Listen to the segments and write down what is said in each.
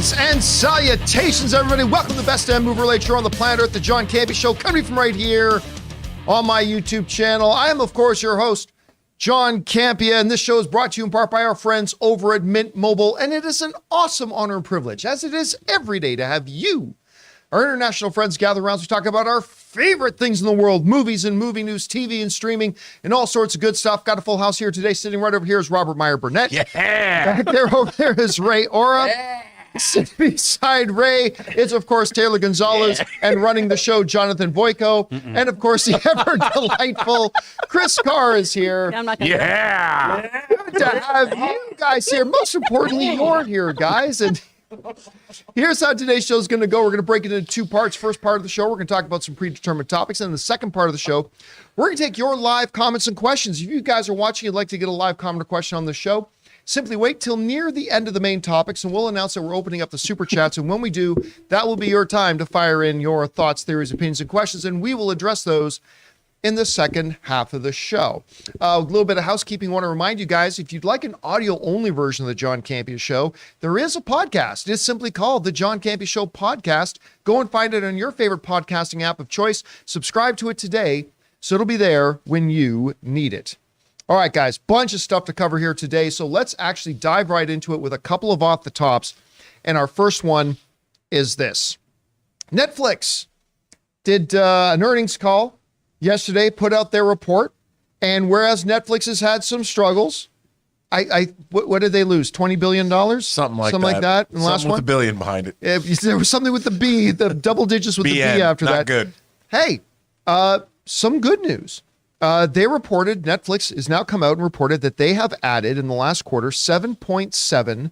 Greetings and salutations, everybody. Welcome to the best damn movie-related show on the planet Earth, the John Campea Show, coming from right here on my YouTube channel. I am, of course, your host, John Campea, and this show is brought to you in part by our friends over at Mint Mobile, and it is an awesome honor and privilege, as it is every day, to have you, our international friends, gather around to talk about our favorite things in the world, movies and movie news, TV and streaming, and all sorts of good stuff. Got a full house here today. Sitting right over here is Robert Meyer Burnett. Yeah. Back there over there is Ray Ora. Yeah. Sitting beside Ray is, of course, Taylor Gonzalez, and running the show, Jonathan Boyko. And, of course, the ever-delightful Chris Carr is here. I'm not Yeah. Good to have you guys here. Most importantly, you're here, guys. And here's how today's show is going to go. We're going to break it into two parts. First part of the show, we're going to talk about some predetermined topics. And in the second part of the show, we're going to take your live comments and questions. If you guys are watching, you'd like to get a live comment or question on the show, simply wait till near the end of the main topics, and we'll announce that we're opening up the super chats. And when we do, that will be your time to fire in your thoughts, theories, opinions, and questions, and we will address those in the second half of the show. A little bit of housekeeping. I want to remind you guys, if you'd like an audio-only version of the John Campea Show, there is a podcast. It is simply called the John Campea Show Podcast. Go and find it on your favorite podcasting app of choice. Subscribe to it today, so it'll be there when you need it. All right, guys, bunch of stuff to cover here today, so let's actually dive right into it with a couple of off the tops. And our first one is this. Netflix did an earnings call yesterday, put out their report, and whereas Netflix has had some struggles, what did they lose? $20 billion? Something like that. In the last with one? a billion behind it. There was something with the B, the double digits with the B after not that. Good. Hey, some good news. They reported, Netflix has now come out and reported that they have added in the last quarter 7.7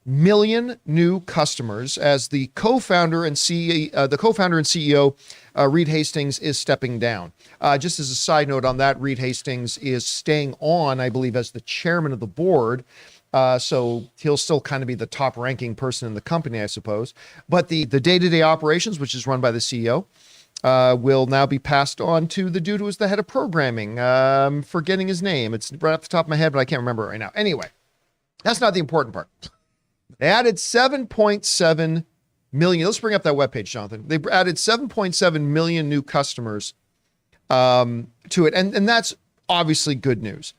million new customers as the co-founder and CEO, Reed Hastings, is stepping down. Just as a side note on that, Reed Hastings is staying on, I believe, as the chairman of the board. So he'll still kind of be the top ranking person in the company, I suppose. But the day-to-day operations, which is run by the CEO, will now be passed on to the dude who was the head of programming. Forgetting his name. It's right off the top of my head, but I can't remember it right now. Anyway, that's not the important part. They added 7.7 million. Let's bring up that webpage, Jonathan. They added 7.7 million new customers to it. And that's obviously good news.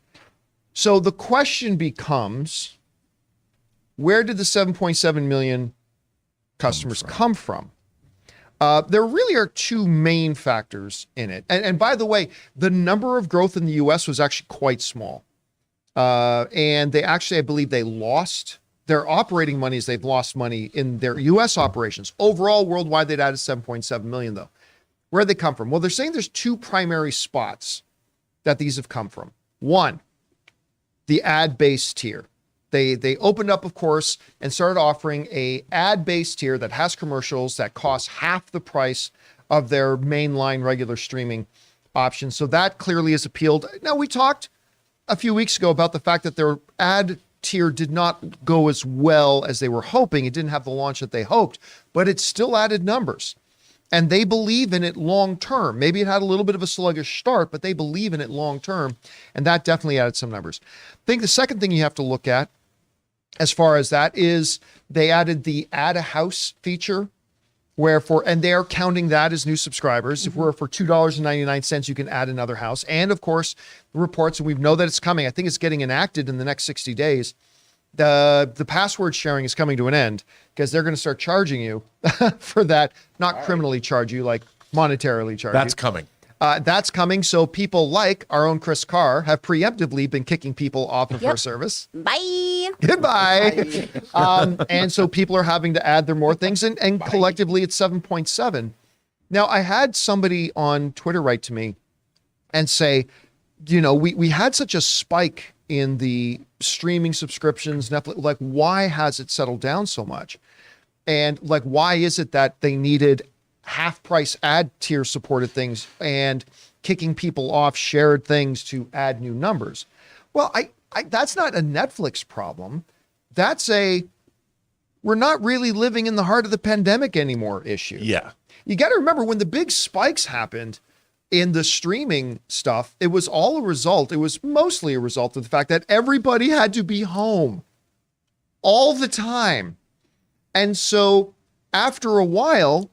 So the question becomes, where did the 7.7 million customers come from? There really are two main factors in it. And by the way, the number of growth in the U.S. was actually quite small. And they actually, I believe they lost their operating monies. They've lost money in their U.S. operations. Overall, worldwide, they'd added 7.7 million, though. Where'd they come from? Well, they're saying there's two primary spots that these have come from. One, the ad-based tier. They opened up, of course, and started offering a ad-based tier that has commercials that cost half the price of their mainline regular streaming options. So that clearly has appealed. Now, we talked a few weeks ago about the fact that their ad tier did not go as well as they were hoping. It didn't have the launch that they hoped, but it still added numbers. And they believe in it long term. Maybe it had a little bit of a sluggish start, but they believe in it long term. And that definitely added some numbers. I think the second thing you have to look at as far as that is they added the add a house feature, and they're counting that as new subscribers. If we're for $2.99, you can add another house. And of course, the reports, and we know that it's coming. I think it's getting enacted in the next 60 days. The password sharing is coming to an end because they're going to start charging you for that, not criminally charge you, like monetarily charge you. That's coming. That's coming. So people like our own Chris Carr have preemptively been kicking people off of her service. Bye. Goodbye. And so people are having to add their more things, and collectively it's 7.7. Now, I had somebody on Twitter write to me and say, we had such a spike in the streaming subscriptions, Netflix, like, why has it settled down so much? And like, why is it that they needed half price ad tier supported things and kicking people off shared things to add new numbers? Well, I that's not a Netflix problem. That's we're not really living in the heart of the pandemic anymore issue. Yeah. You got to remember when the big spikes happened in the streaming stuff, it was mostly a result of the fact that everybody had to be home all the time. And so after a while,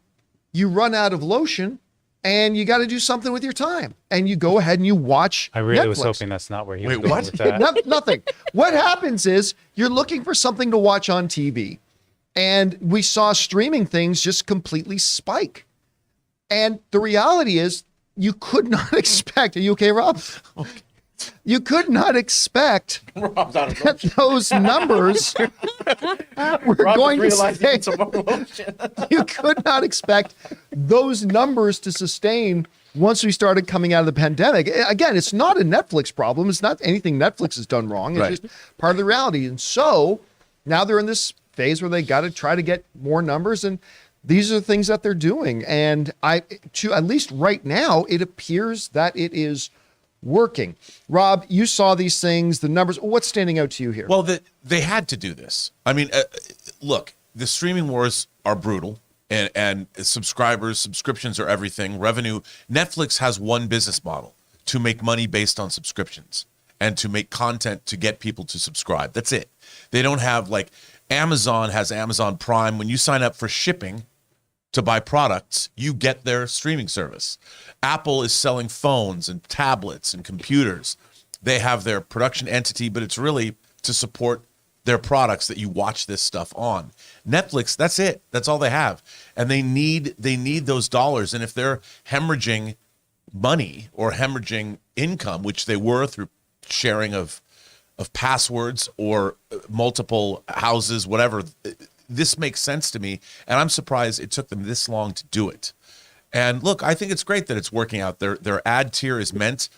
you run out of lotion and you got to do something with your time. And you go ahead and you watch I really Netflix. was hoping that's not where he was Wait, going what? with that. Nothing. What happens is you're looking for something to watch on TV. And we saw streaming things just completely spike. And the reality is you could not expect, are you okay, Rob? Okay. You could not expect that those numbers were going to stay. You could not expect those numbers to sustain once we started coming out of the pandemic. Again, it's not a Netflix problem. It's not anything Netflix has done wrong. It's Right. just part of the reality. And so now they're in this phase where they got to try to get more numbers, and these are the things that they're doing. And at least right now, it appears that it is working. Rob, you saw these things, the numbers. What's standing out to you here? Well, they had to do this. I mean, look, the streaming wars are brutal, and subscriptions are everything. Revenue. Netflix has one business model: to make money based on subscriptions and to make content to get people to subscribe. That's it. They don't have, like, Amazon has Amazon Prime. When you sign up for shipping to buy products, you get their streaming service. Apple is selling phones and tablets and computers. They have their production entity, but it's really to support their products that you watch this stuff on. Netflix, that's it. That's all they have. And they need those dollars. And if they're hemorrhaging money or hemorrhaging income, which they were through sharing of passwords or multiple houses, whatever, this makes sense to me. And I'm surprised it took them this long to do it. And look, I think it's great that it's working out. Their ad tier is meant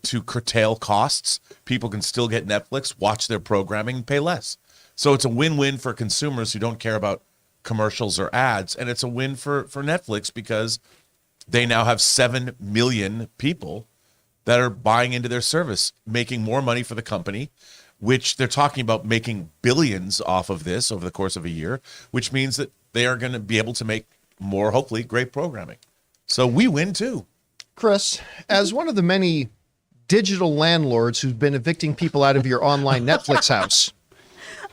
to curtail costs. People can still get Netflix, watch their programming, and pay less. So it's a win-win for consumers who don't care about commercials or ads. And it's a win for Netflix because they now have 7 million people that are buying into their service, making more money for the company, which they're talking about making billions off of this over the course of a year, which means that they are going to be able to make more, hopefully, great programming. So we win too. Chris, as one of the many digital landlords who've been evicting people out of your online Netflix house.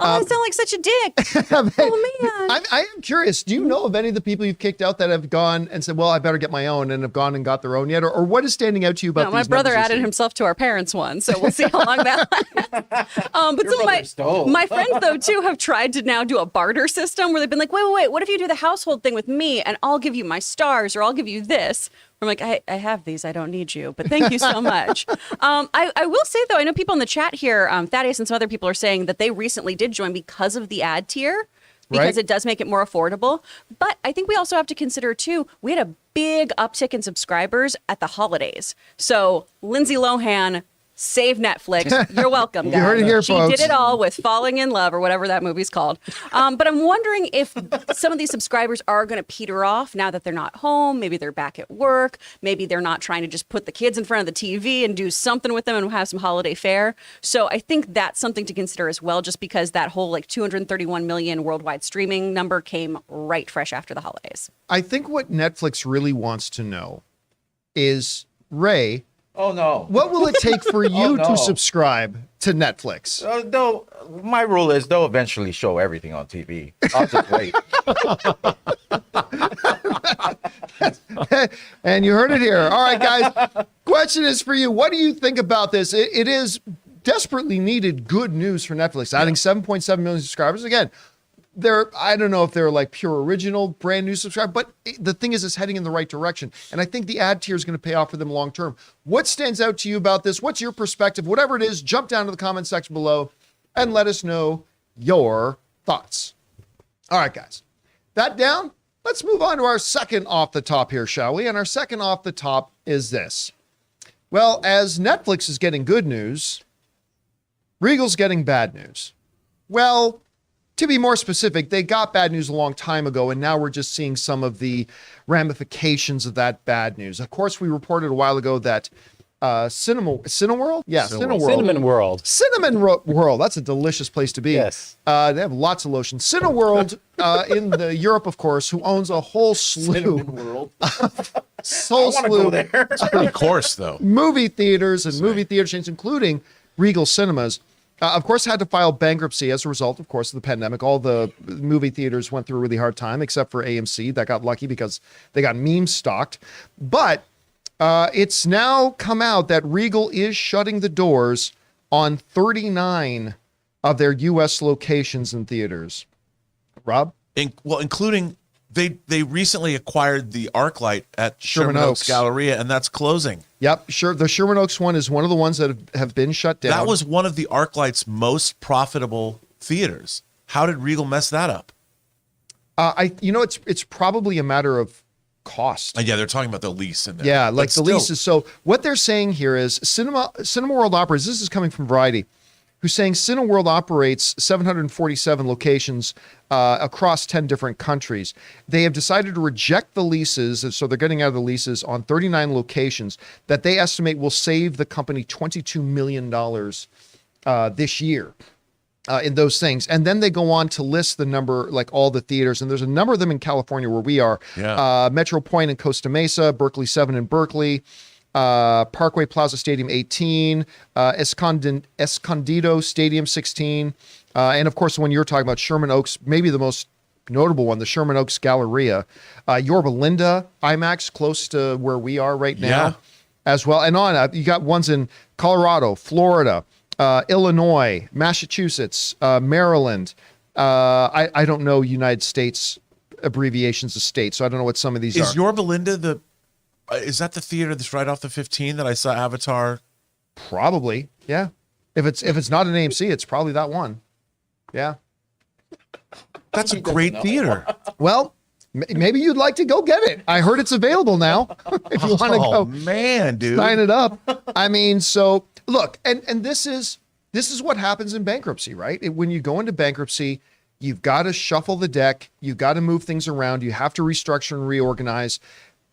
I sound like such a dick. Oh, man. I am curious. Do you know of any of the people you've kicked out that have gone and said, well, I better get my own, and have gone and got their own yet? Or what is standing out to you about No, my these brother numbers you're added seeing? himself to our parents' one, so we'll see how long that lasts. But some of my friends, though, too, have tried to now do a barter system where they've been like, wait, what if you do the household thing with me, and I'll give you my stars, or I'll give you this? I'm like, I have these. I don't need you, but thank you so much. I will say, though, I know people in the chat here, Thaddeus and some other people are saying that they recently did join because of the ad tier, because Right. it does make it more affordable. But I think we also have to consider, too, we had a big uptick in subscribers at the holidays. So Lindsay Lohan, save Netflix. You're welcome, guys. You heard it here, she folks. did it all with Falling in Love or whatever that movie's called. But I'm wondering if some of these subscribers are going to peter off now that they're not home. Maybe they're back at work. Maybe they're not trying to just put the kids in front of the TV and do something with them and have some holiday fare. So I think that's something to consider as well, just because that whole like 231 million worldwide streaming number came right fresh after the holidays. I think what Netflix really wants to know is, Ray, Oh, no. what will it take for you no. to subscribe to Netflix? Though my rule is they'll eventually show everything on TV. I'll just wait. And you heard it here. All right, guys. Question is for you. What do you think about this? It is desperately needed good news for Netflix. Adding 7.7 million subscribers. Again, I don't know if they're like pure original brand new subscribers, but the thing is, it's heading in the right direction. And I think the ad tier is going to pay off for them long term. What stands out to you about this? What's your perspective? Whatever it is, jump down to the comment section below and let us know your thoughts. All right, guys. That down, let's move on to our second off the top here, shall we? And our second off the top is this. Well, as Netflix is getting good news, Regal's getting bad news. Well, to be more specific, they got bad news a long time ago, and now we're just seeing some of the ramifications of that bad news. Of course, we reported a while ago that Cineworld? Yeah, Cineworld. Cinnamon World. World. That's a delicious place to be. Yes. They have lots of lotion. Cineworld in the Europe, of course, who owns a whole slew. World. It's pretty coarse, though. Movie theaters and movie theater chains, including Regal Cinemas. of course, had to file bankruptcy as a result, of course, of the pandemic. All the movie theaters went through a really hard time, except for AMC. That got lucky because they got meme stocked. But it's now come out that Regal is shutting the doors on 39 of their U.S. locations and theaters. Rob? Including they recently acquired the ArcLight at Sherman Oaks Galleria, and that's closing. Yep, sure. The Sherman Oaks one is one of the ones that have been shut down. That was one of the ArcLight's most profitable theaters. How did Regal mess that up? It's probably a matter of cost. Yeah, they're talking about the lease in there. Yeah, like But the still, leases. So what they're saying here is Cinema World operates, this is coming from Variety, who's saying Cinema World operates 747 locations across 10 different countries. They have decided to reject the leases, so they're getting out of the leases on 39 locations that they estimate will save the company $22 million this year. In those things. And then they go on to list the number, like all the theaters. And there's a number of them in California where we are. Yeah. Metro Point in Costa Mesa, Berkeley 7 in Berkeley, Parkway Plaza Stadium 18, Escondido Stadium 16. And of course, when you're talking about Sherman Oaks, maybe the most notable one, the Sherman Oaks Galleria. Yorba Linda IMAX, close to where we are right now as well. And on, you got ones in Colorado, Florida, Illinois, Massachusetts, Maryland. I don't know United States abbreviations of states, so I don't know what some of these are. Is Yorba Linda is that the theater that's right off the 15 that I saw Avatar? Probably, yeah. If it's not an AMC, it's probably that one. Yeah. That's a great theater. Well, maybe you'd like to go get it. I heard it's available now. If you want to go, Oh man, dude. sign it up. I mean, so look, and this is what happens in bankruptcy, right? When you go into bankruptcy, you've got to shuffle the deck. You've got to move things around. You have to restructure and reorganize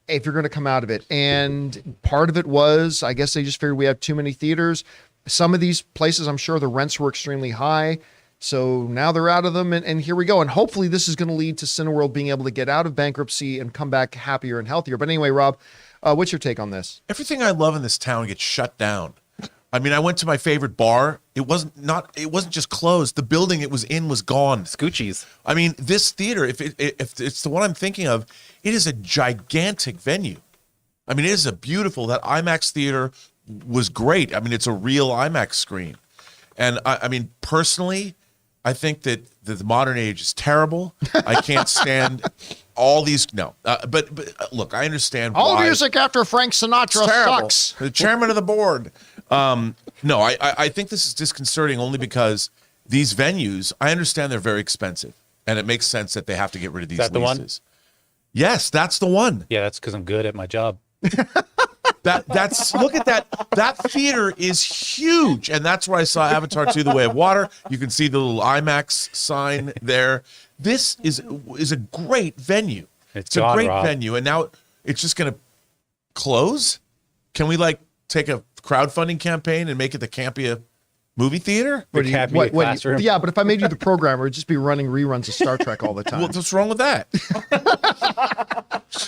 if you're going to come out of it. And part of it was, I guess they just figured we have too many theaters. Some of these places, I'm sure the rents were extremely high. So now they're out of them, and here we go. And hopefully this is going to lead to Cineworld being able to get out of bankruptcy and come back happier and healthier. But anyway, Rob, what's your take on this? Everything I love in this town gets shut down. I mean, I went to my favorite bar. It wasn't just closed. The building it was in was gone. Scoochies. I mean, this theater, if it's the one I'm thinking of, it is a gigantic venue. I mean, it is that IMAX theater was great. I mean, it's a real IMAX screen. And I mean, personally, I think that the modern age is terrible. I can't stand all these. No, but look, I understand All why. music after Frank Sinatra sucks. The chairman of the board. No, I think this is disconcerting only because these venues, I understand they're very expensive, and it makes sense that they have to get rid of these that leases. the one? Yes, that's the one. Yeah, that's because I'm good at my job. That's look at that. That theater is huge, and that's where I saw Avatar 2: The Way of Water. You can see the little IMAX sign there. This is a great venue. It's a gone, great Rob. venue, and now it's just going to close. Can we take a crowdfunding campaign and make it the Campea movie theater? The Campea classroom. Yeah, but if I made you the programmer, it'd just be running reruns of Star Trek all the time. What's wrong with that?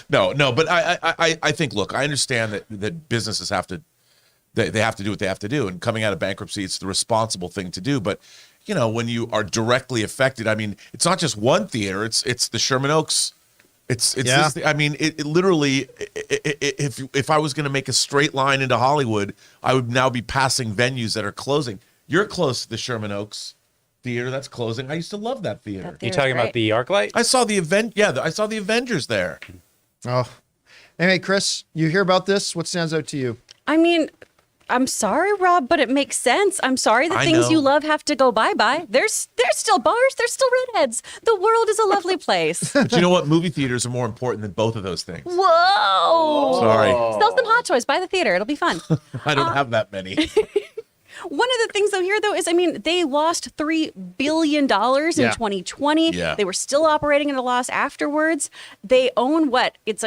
No, but I think, look, I understand that businesses have to they have to do what they have to do, and coming out of bankruptcy, it's the responsible thing to do. But you know, when you are directly affected, I mean, it's not just one theater; it's the Sherman Oaks. It's Yeah. this, I mean, it literally. If I was going to make a straight line into Hollywood, I would now be passing venues that are closing. You're close to the Sherman Oaks theater that's closing. I used to love that theater. You talking about the ArcLight? I saw the event. Yeah, I saw the Avengers there. Oh, anyway, Chris, you hear about this? What stands out to you? I mean, I'm sorry, Rob, but it makes sense. I'm sorry the I things know. you love have to go bye-bye. There's still bars. There's still redheads. The world is a lovely place. But you know what? Movie theaters are more important than both of those things. Whoa. Sorry, Sell some hot toys by the theater. It'll be fun. I don't have that many. One of the things though here though is, I mean, they lost $3 billion in 2020. Yeah. They were still operating at a loss afterwards. They own what? It's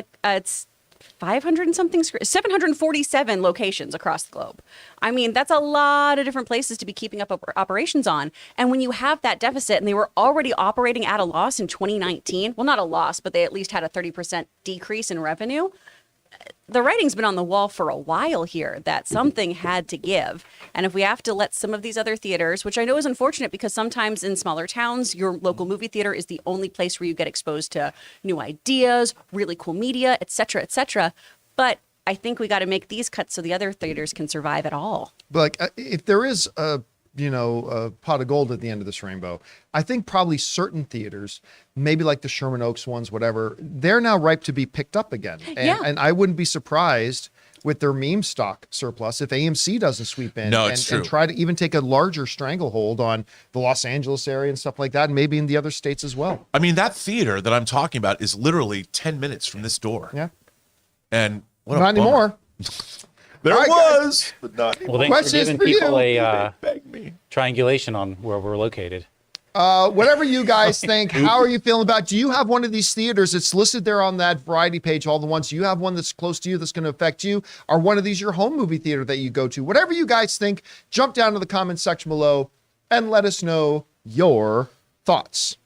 500 and something, 747 locations across the globe. I mean, that's a lot of different places to be keeping up operations on. And when you have that deficit, and they were already operating at a loss in 2019, well, not a loss, but they at least had a 30% decrease in revenue. the writing's been on the wall for a while here that something had to give. And if we have to let some of these other theaters, which I know is unfortunate because sometimes in smaller towns, your local movie theater is the only place where you get exposed to new ideas, really cool media, et cetera, et cetera. But I think we got to make these cuts so the other theaters can survive at all. But like, if there is a pot of gold at the end of this rainbow, I think probably certain theaters, maybe like the Sherman Oaks ones, whatever, they're now ripe to be picked up again. And I wouldn't be surprised with their meme stock surplus if AMC doesn't sweep in and try to even take a larger stranglehold on the Los Angeles area and stuff like that, and maybe in the other states as well. I mean, that theater that I'm talking about is literally 10 minutes from this door. Yeah. And what not anymore. There right, was, but not anymore. Well, thanks for giving people a Beg me. triangulation on where we're located. Whatever you guys think, how are you feeling about? Do you have one of these theaters? It's listed there on that variety page, all the ones. Do you have one that's close to you that's going to affect you? Are one of these your home movie theater that you go to? Whatever you guys think, jump down to the comment section below and let us know your thoughts.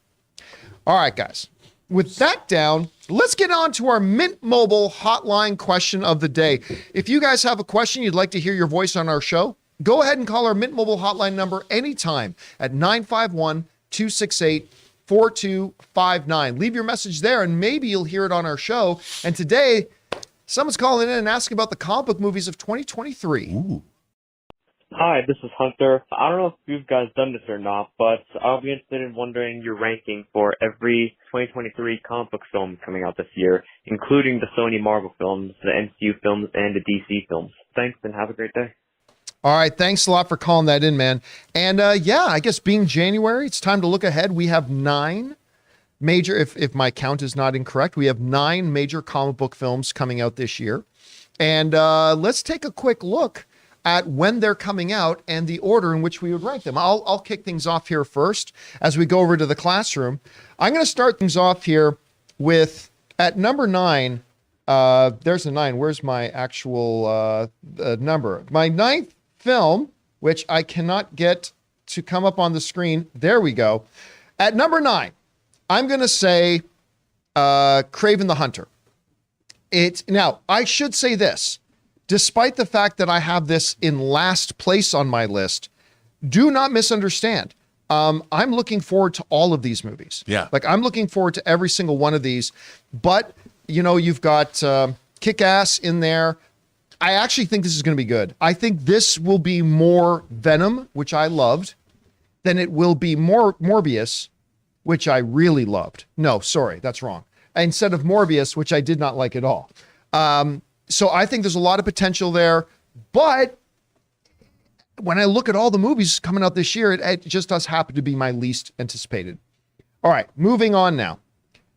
All right, guys. With that down, let's get on to our Mint Mobile hotline question of the day. If you guys have a question you'd like to hear your voice on our show, go ahead and call our Mint Mobile hotline number anytime at 951-268-4259. Leave your message there and maybe you'll hear it on our show. And today, someone's calling in and asking about the comic book movies of 2023. Ooh. Hi, this is Hunter. I don't know if you guys done this or not, but I'll be interested in wondering your ranking for every 2023 comic book film coming out this year, including the Sony Marvel films, the MCU films, and the DC films. Thanks, and have a great day. All right, thanks a lot for calling that in, man. And yeah, I guess being January, it's time to look ahead. We have 9 major, if my count is not incorrect, we have 9 major comic book films coming out this year. And let's take a quick look at when they're coming out and the order in which we would rank them. I'll kick things off here first as we go over to the classroom. I'm going to start things off here with, at number 9, there's a 9. Where's my actual number? My 9th film, which I cannot get to come up on the screen. There we go. At number 9, I'm going to say Kraven the Hunter. Now, I should say this. Despite the fact that I have this in last place on my list, do not misunderstand. I'm looking forward to all of these movies. Yeah. Like, I'm looking forward to every single one of these. But, you know, you've got Kick-Ass in there. I actually think this is going to be good. I think this will be more Venom, which I loved, than it will be more Morbius, which I really loved. No, sorry, that's wrong. Instead of Morbius, which I did not like at all. So I think there's a lot of potential there, but when I look at all the movies coming out this year, it just does happen to be my least anticipated. All right, moving on now.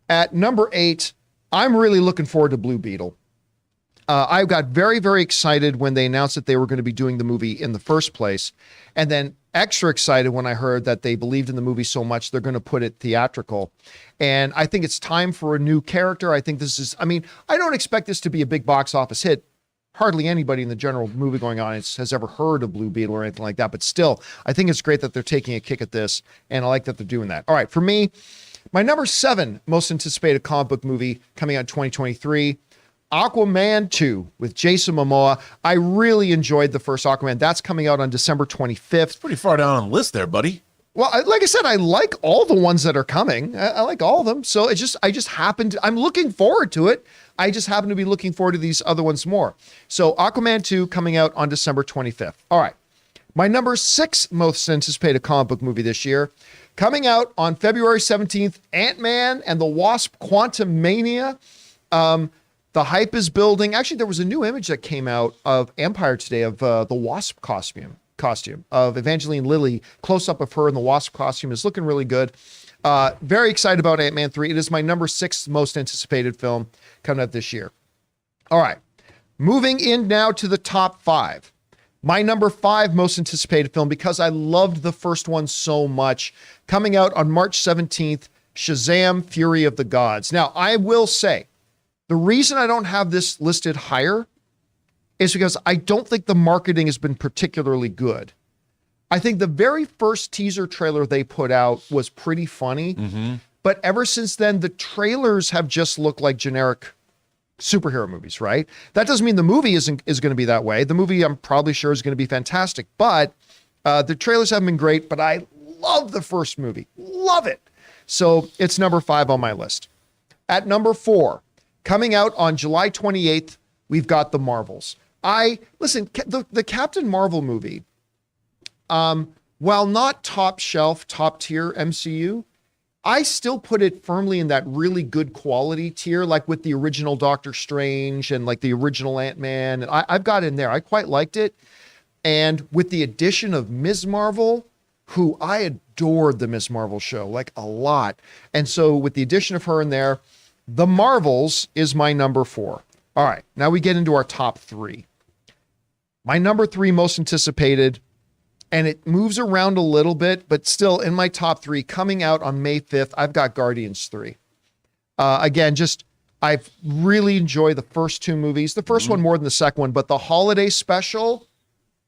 At number 8, I'm really looking forward to Blue Beetle. I got very, very excited when they announced that they were going to be doing the movie in the first place, and then extra excited when I heard that they believed in the movie so much they're going to put it theatrical. And I think it's time for a new character. I think this is, I mean, I don't expect this to be a big box office hit. Hardly anybody in the general movie going audience has ever heard of Blue Beetle or anything like that. But still, I think it's great that they're taking a kick at this, and I like that they're doing that. All right, for me, my number 7 most anticipated comic book movie coming out in 2023, Aquaman 2 with Jason Momoa. I really enjoyed the first Aquaman. That's coming out on December 25th. Pretty far down on the list there, buddy. Well, like I said, I like all the ones that are coming. I like all of them. So I just happened to, I'm looking forward to it. I just happen to be looking forward to these other ones more. So Aquaman 2 coming out on December 25th. All right. My number 6 most anticipated comic book movie this year, coming out on February 17th, Ant-Man and the Wasp: Quantumania. The hype is building. Actually, there was a new image that came out of Empire today of the Wasp costume of Evangeline Lilly. Close up of her in the Wasp costume is looking really good. Very excited about Ant-Man 3. It is my number 6 most anticipated film coming out this year. All right, moving in now to the top 5. My number 5 most anticipated film, because I loved the first one so much, coming out on March 17th, Shazam! Fury of the Gods. Now, I will say, the reason I don't have this listed higher is because I don't think the marketing has been particularly good. I think the very first teaser trailer they put out was pretty funny, but ever since then, the trailers have just looked like generic superhero movies, right? That doesn't mean the movie is going to be that way. The movie, I'm probably sure, is going to be fantastic, but the trailers haven't been great, but I love the first movie. Love it. So it's number 5 on my list. At number 4, coming out on July 28th, we've got The Marvels. The Captain Marvel movie, while not top shelf, top tier MCU, I still put it firmly in that really good quality tier, like with the original Doctor Strange and like the original Ant-Man. And I've got in there. I quite liked it. And with the addition of Ms. Marvel, who I adored the Ms. Marvel show, like a lot. And so with the addition of her in there, The Marvels is my number 4. All right, now we get into our top 3. My number 3 most anticipated, and it moves around a little bit, but still in my top 3, coming out on May 5th, I've got Guardians 3. Again, I've really enjoyed the first 2 movies. The first one more than the second one, but the holiday special,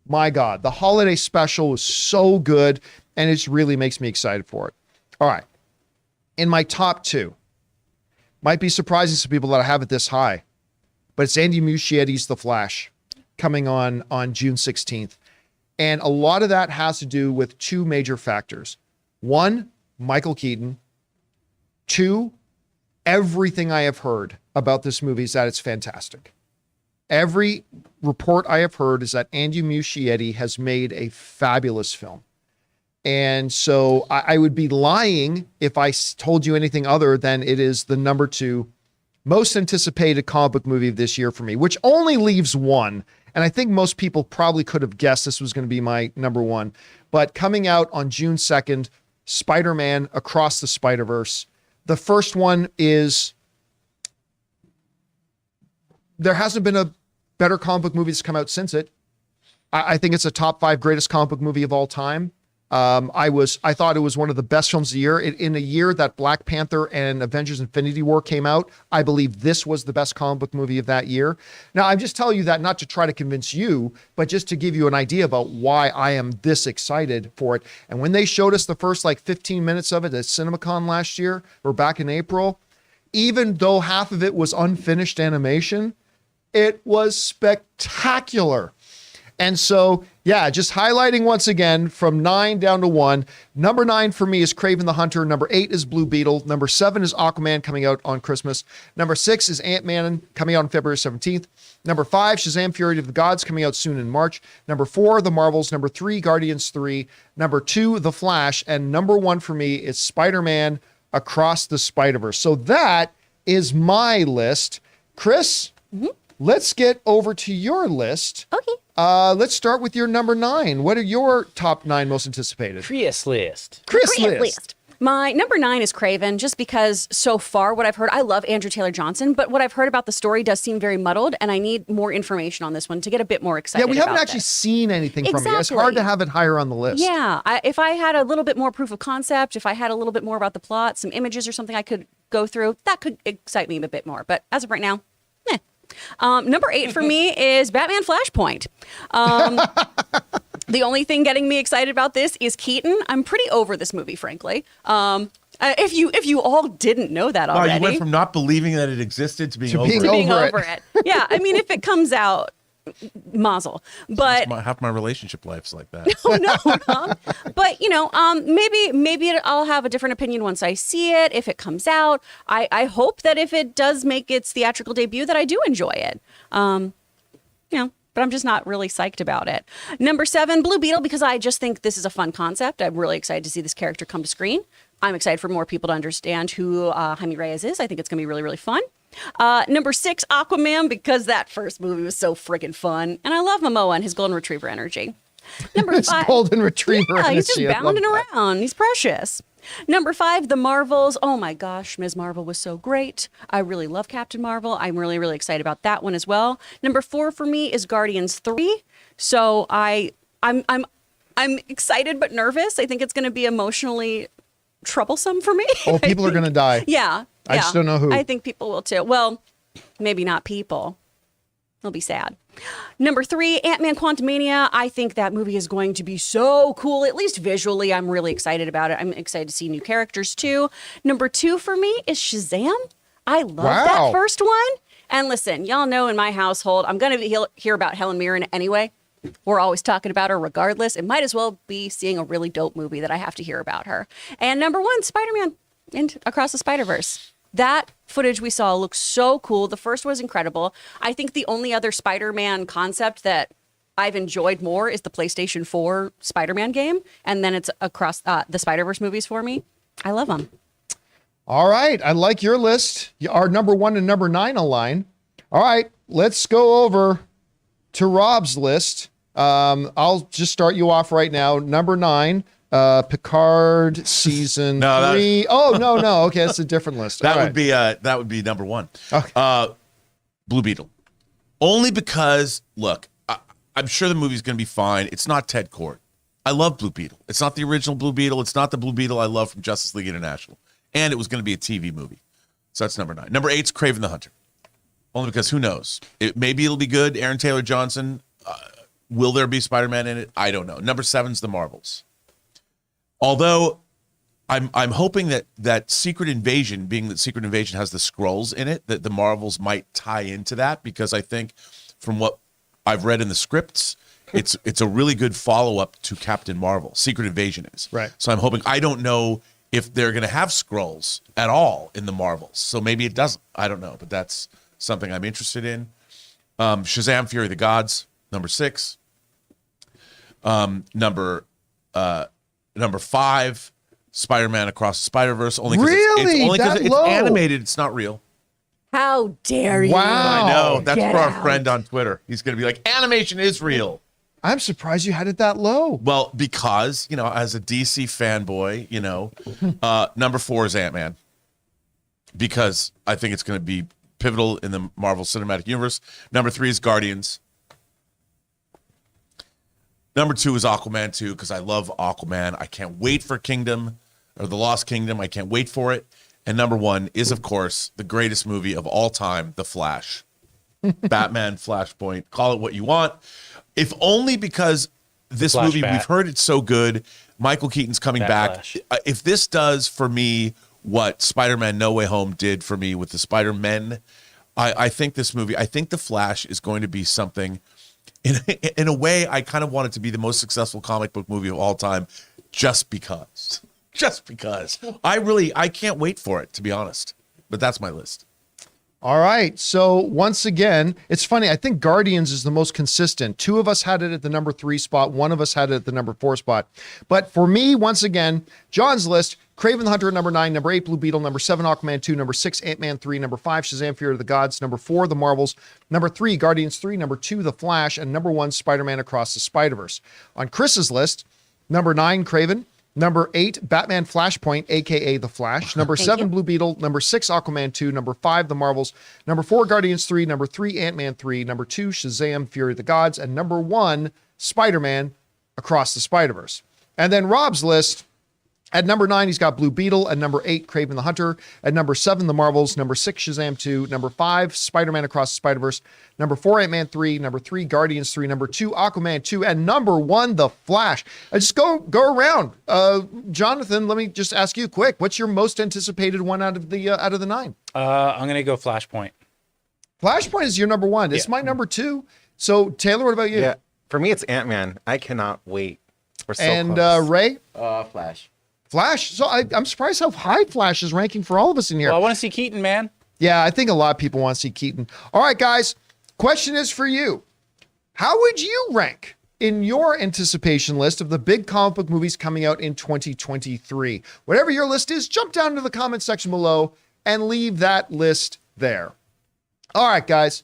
my God, the holiday special was so good, and it just really makes me excited for it. All right, in my top 2, might be surprising to people that I have it this high, but it's Andy Muschietti's The Flash, coming on June 16th. And a lot of that has to do with 2 major factors. 1, Michael Keaton. 2, everything I have heard about this movie is that it's fantastic. Every report I have heard is that Andy Muschietti has made a fabulous film. And so I would be lying if I told you anything other than it is the number 2 most anticipated comic book movie of this year for me, which only leaves 1. And I think most people probably could have guessed this was going to be my number 1. But coming out on June 2nd, Spider-Man Across the Spider-Verse. The first one is, there hasn't been a better comic book movie that's come out since it. I think it's a top 5 greatest comic book movie of all time. I thought it was one of the best films of the year. In a year that Black Panther and Avengers Infinity War came out, I believe this was the best comic book movie of that year. Now, I'm just telling you that not to try to convince you, but just to give you an idea about why I am this excited for it. And when they showed us the first 15 minutes of it at CinemaCon last year, or back in April, even though half of it was unfinished animation, it was spectacular. And so, yeah, just highlighting once again from 9 down to 1. Number 9 for me is Kraven the Hunter. Number 8 is Blue Beetle. Number 7 is Aquaman, coming out on Christmas. Number 6 is Ant-Man, coming out on February 17th. Number 5, Shazam! Fury of the Gods, coming out soon in March. Number 4, The Marvels. Number 3, Guardians 3. Number 2, The Flash. And number 1 for me is Spider-Man Across the Spider-Verse. So that is my list. Chris, let's get over to your list. Okay. Let's start with your number 9. What are your top 9 most anticipated? Chris list. Chris list. My number 9 is Kraven, just because so far what I've heard, I love Andrew Taylor Johnson, but what I've heard about the story does seem very muddled, and I need more information on this one to get a bit more excited. Yeah, we haven't about actually this. seen anything from it. It's Exactly. hard to have it higher on the list. Yeah, if I had a little bit more proof of concept, if I had a little bit more about the plot, some images or something I could go through, that could excite me a bit more. But as of right now, meh. Number 8 for me is Batman Flashpoint. The only thing getting me excited about this is Keaton. I'm pretty over this movie, frankly. If you all didn't know that Wow, already. you went from not believing that it existed to being To over being it. being over over it. Yeah, I mean, if it comes out, mazel. But Half my relationship life's like that. But maybe I'll have a different opinion once I see it. If it comes out, I hope that if it does make its theatrical debut, that I do enjoy it. But I'm just not really psyched about it. Number 7, Blue Beetle, because I just think this is a fun concept. I'm really excited to see this character come to screen. I'm excited for more people to understand who Jaime Reyes is. I think it's going to be really, really fun. Number 6, Aquaman, because that first movie was so friggin' fun. And I love Momoa and his golden retriever energy. Number 5. Golden retriever Yeah, he's just energy. I love bounding that. around. He's precious. Number 5, The Marvels. Oh my gosh, Ms. Marvel was so great. I really love Captain Marvel. I'm really, really excited about that one as well. Number 4 for me is Guardians 3. So I'm excited but nervous. I think it's going to be emotionally troublesome for me. Oh, people are going to die. Yeah. I just don't know who. I think people will too. Well, maybe not people. They'll be sad. Number 3, Ant-Man Quantumania. I think that movie is going to be so cool, at least visually. I'm really excited about it. I'm excited to see new characters too. Number 2 for me is Shazam. I love that first one. And listen, y'all know in my household, I'm going to hear about Helen Mirren anyway. We're always talking about her regardless. It might as well be seeing a really dope movie that I have to hear about her. And number one, Spider-Man Across the Spider-Verse. That footage we saw looks so cool. The first was incredible. I think the only other Spider-Man concept that I've enjoyed more is the PlayStation 4 Spider-Man game. And then it's Across the Spider-Verse movies for me. I love them. All right. I like your list. Our number 1 and number 9 align. All right. Let's go over to Rob's list. I'll just start you off right now. Number 9, Picard season 3. No. Okay, that's a different list. That would be number 1. Okay. Blue Beetle. Only because, look, I'm sure the movie's going to be fine. It's not Ted Kord. I love Blue Beetle. It's not the original Blue Beetle. It's not the Blue Beetle I love from Justice League International. And it was going to be a TV movie. So that's number 9. Number 8's Kraven the Hunter. Only because who knows? Maybe it'll be good. Aaron Taylor Johnson. Will there be Spider-Man in it? I don't know. Number 7's The Marvels. Although I'm hoping that Secret Invasion, being that Secret Invasion has the Skrulls in it, that The Marvels might tie into that, because I think from what I've read in the scripts, it's a really good follow-up to Captain Marvel. Secret Invasion is. Right. So I'm hoping, I don't know if they're going to have Skrulls at all in The Marvels. So maybe it doesn't. I don't know. But that's something I'm interested in. Shazam! Fury of the Gods. Number 6. Number 5, Spider-Man Across the Spider-Verse. Only because it's animated. It's not real. How dare you? Wow. I know. That's Get for our out. friend on Twitter. He's going to be like, animation is real. I'm surprised you had it that low. Well, because, as a DC fanboy, number 4 is Ant-Man. Because I think it's going to be pivotal in the Marvel Cinematic Universe. Number 3 is Guardians. Number 2 is Aquaman 2, because I love Aquaman. I can't wait for Kingdom, or The Lost Kingdom. I can't wait for it. And number 1 is, of course, the greatest movie of all time, The Flash. Batman, Flashpoint, call it what you want. If only because this movie, we've heard it's so good. Michael Keaton's coming back. If this does for me what Spider-Man No Way Home did for me with the Spider-Men, I think this movie, I think The Flash is going to be something. In a way, I kind of want it to be the most successful comic book movie of all time, just because. I can't wait for it, to be honest. But that's my list. All right. So once again, it's funny. I think Guardians is the most consistent. 2 of us had it at the number 3 spot. 1 of us had it at the number 4 spot. But for me, once again, John's list, Kraven the Hunter at number 9, number 8, Blue Beetle, number 7, Aquaman 2, number 6, Ant-Man 3, number 5, Shazam! Fury of the Gods, number 4, The Marvels, number 3, Guardians 3, number 2, The Flash, and number 1, Spider-Man Across the Spider-Verse. On Chris's list, number 9, Kraven, number 8, Batman Flashpoint, a.k.a. The Flash, number 7, Blue Beetle, number 6, Aquaman 2, number 5, The Marvels, number 4, Guardians 3, number 3, Ant-Man 3, number 2, Shazam! Fury of the Gods, and number 1, Spider-Man Across the Spider-Verse. And then Rob's list, at number 9, he's got Blue Beetle. At number 8, Kraven the Hunter. At number 7, The Marvels. Number 6, Shazam 2. Number 5, Spider-Man Across the Spider-Verse. Number 4, Ant-Man 3. Number 3, Guardians 3. Number 2, Aquaman 2. And number 1, The Flash. I just go around. Jonathan, let me just ask you quick. What's your most anticipated one out of the 9? I'm gonna go Flashpoint. Flashpoint is your number 1. It's my number 2. So Taylor, what about you? Yeah, for me it's Ant-Man. I cannot wait. We're so and close. Ray? Flash. Flash. So I'm surprised how high Flash is ranking for all of us in here. Well, I want to see Keaton, man. Yeah, I think a lot of people want to see Keaton. All right, guys. Question is for you. How would you rank in your anticipation list of the big comic book movies coming out in 2023? Whatever your list is, jump down to the comment section below and leave that list there. All right, guys.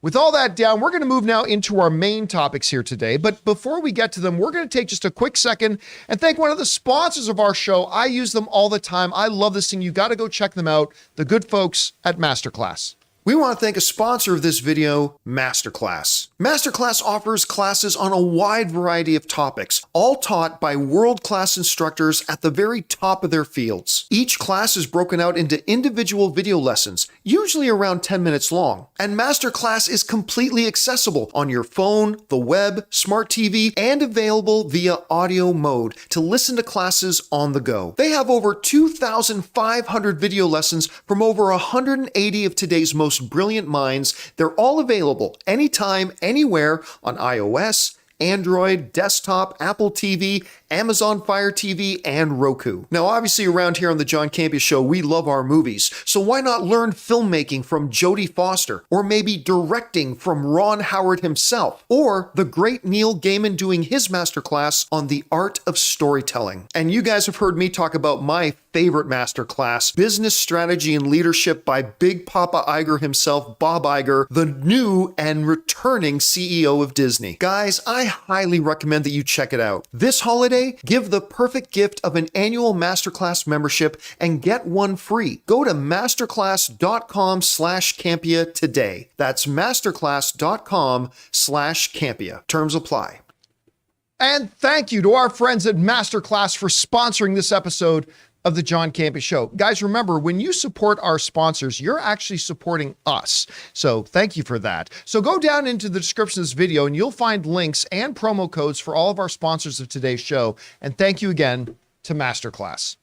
With all that down, we're going to move now into our main topics here today. But before we get to them, we're going to take just a quick second and thank one of the sponsors of our show. I use them all the time. I love this thing. You got to go check them out. The good folks at MasterClass. We want to thank a sponsor of this video, MasterClass. MasterClass offers classes on a wide variety of topics, all taught by world-class instructors at the very top of their fields. Each class is broken out into individual video lessons, usually around 10 minutes long. And MasterClass is completely accessible on your phone, the web, smart TV, and available via audio mode to listen to classes on the go. They have over 2,500 video lessons from over 180 of today's most most brilliant minds. They're all available anytime, anywhere on iOS, Android, desktop, Apple TV, Amazon Fire TV, and Roku. Now, obviously, around here on the John Campea Show, we love our movies, so why not learn filmmaking from Jodie Foster, or maybe directing from Ron Howard himself, or the great Neil Gaiman doing his masterclass on the art of storytelling. And you guys have heard me talk about my favorite masterclass, Business Strategy and Leadership by Big Papa Iger himself, Bob Iger, the new and returning CEO of Disney. Guys, I highly recommend that you check it out. This holiday, give the perfect gift of an annual masterclass membership and get one free. Go to masterclass.com/Campea today. That's masterclass.com/Campea. Terms apply. And thank you to our friends at MasterClass for sponsoring this episode of the John Campea Show. Guys, remember, when you support our sponsors, you're actually supporting us. So thank you for that. So go down into the description of this video and you'll find links and promo codes for all of our sponsors of today's show. And thank you again to MasterClass.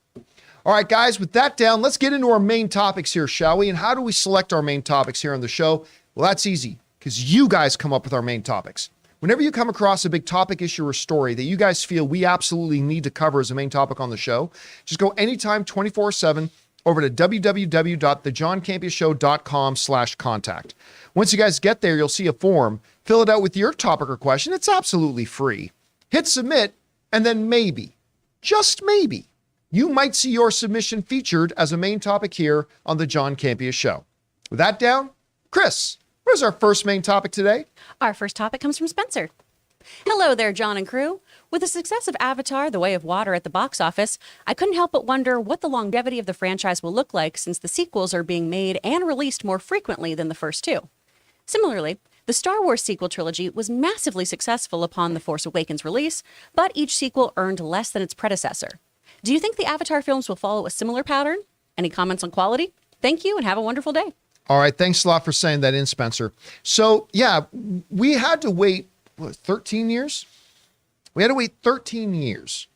All right, guys, with that down, let's get into our main topics here, shall we? And how do we select our main topics here on the show? Well, that's easy, because you guys come up with our main topics. Whenever you come across a big topic, issue, or story that you guys feel we absolutely need to cover as a main topic on the show, just go anytime 24/7 over to www.thejohncampeashow.com/contact. Once you guys get there, you'll see a form. Fill it out with your topic or question. It's absolutely free. Hit submit, and then maybe, just maybe, you might see your submission featured as a main topic here on the John Campea Show. With that down, Chris, what is our first main topic today? Our first topic comes from Spencer. Hello there, John and crew. With the success of Avatar: The Way of Water at the box office, I couldn't help but wonder what the longevity of the franchise will look like, since the sequels are being made and released more frequently than the first two. Similarly, the Star Wars sequel trilogy was massively successful upon The Force Awakens release, but each sequel earned less than its predecessor. Do you think the Avatar films will follow a similar pattern? Any comments on quality? Thank you and have a wonderful day. All right. Thanks a lot for saying that in, Spencer. So, yeah, we had to wait, 13 years? We had to wait 13 years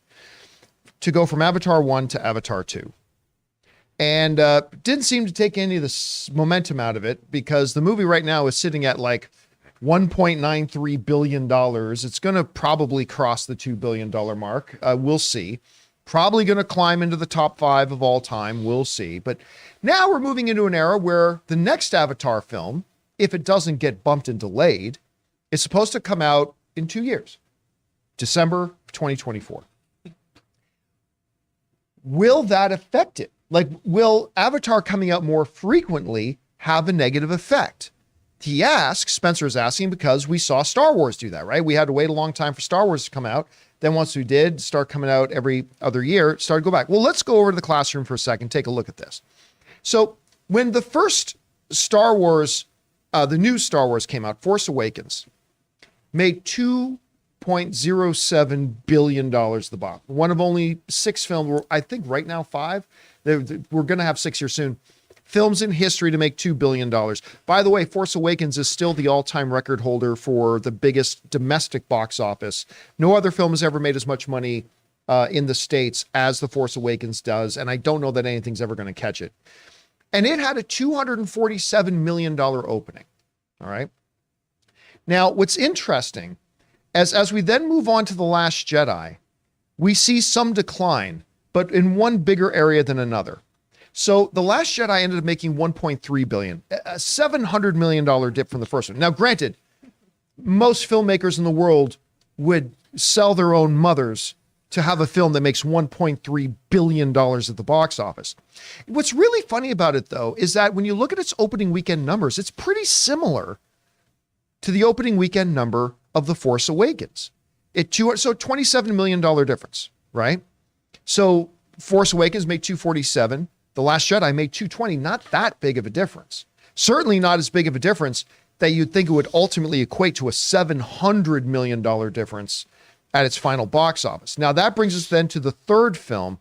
to go from Avatar 1 to Avatar 2. And didn't seem to take any of the momentum out of it, because the movie right now is sitting at like $1.93 billion. It's going to probably cross the $2 billion mark. We'll see. Probably going to climb into the top 5 of all time. We'll see. But now we're moving into an era where the next Avatar film, if it doesn't get bumped and delayed, is supposed to come out in 2 years, December 2024. Will that affect it? Like, will Avatar coming out more frequently have a negative effect? He asks, Spencer is asking, because we saw Star Wars do that, right? We had to wait a long time for Star Wars to come out. Then once we did start coming out every other year, it started to go back. Well, let's go over to the classroom for a second, take a look at this. So when the first Star Wars, the new Star Wars came out, Force Awakens, made $2.07 billion the box. One of only 6 films, I think right now 5. We're going to have 6 here soon. Films in history to make $2 billion. By the way, Force Awakens is still the all-time record holder for the biggest domestic box office. No other film has ever made as much money in the States as The Force Awakens does, and I don't know that anything's ever going to catch it. And it had a $247 million opening. All right. Now, what's interesting, as we then move on to The Last Jedi, we see some decline, but in one bigger area than another. So The Last Jedi ended up making $1.3 billion, a $700 million dip from the first one. Now, granted, most filmmakers in the world would sell their own mothers to have a film that makes $1.3 billion at the box office. What's really funny about it, though, is that when you look at its opening weekend numbers, it's pretty similar to the opening weekend number of The Force Awakens. So $27 million difference, right? So Force Awakens made $247. The Last Jedi made $220. Not that big of a difference. Certainly not as big of a difference that you'd think it would ultimately equate to a $700 million difference at its final box office. Now that brings us then to the third film,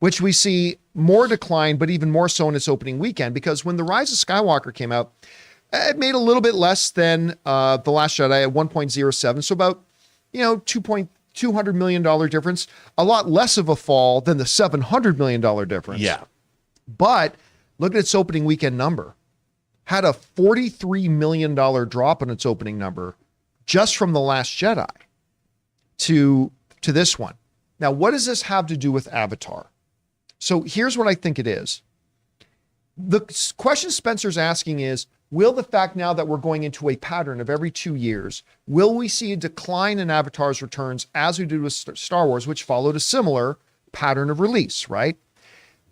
which we see more decline, but even more so in its opening weekend, because when The Rise of Skywalker came out, it made a little bit less than The Last Jedi at 1.07. So about, $200 million difference, a lot less of a fall than the $700 million difference. Yeah. But look at its opening weekend number, had a $43 million drop in its opening number just from The Last Jedi to this one. Now, what does this have to do with Avatar? So here's what I think it is. The question Spencer's asking is, will the fact now that we're going into a pattern of every 2 years, will we see a decline in Avatar's returns as we did with Star Wars, which followed a similar pattern of release, right?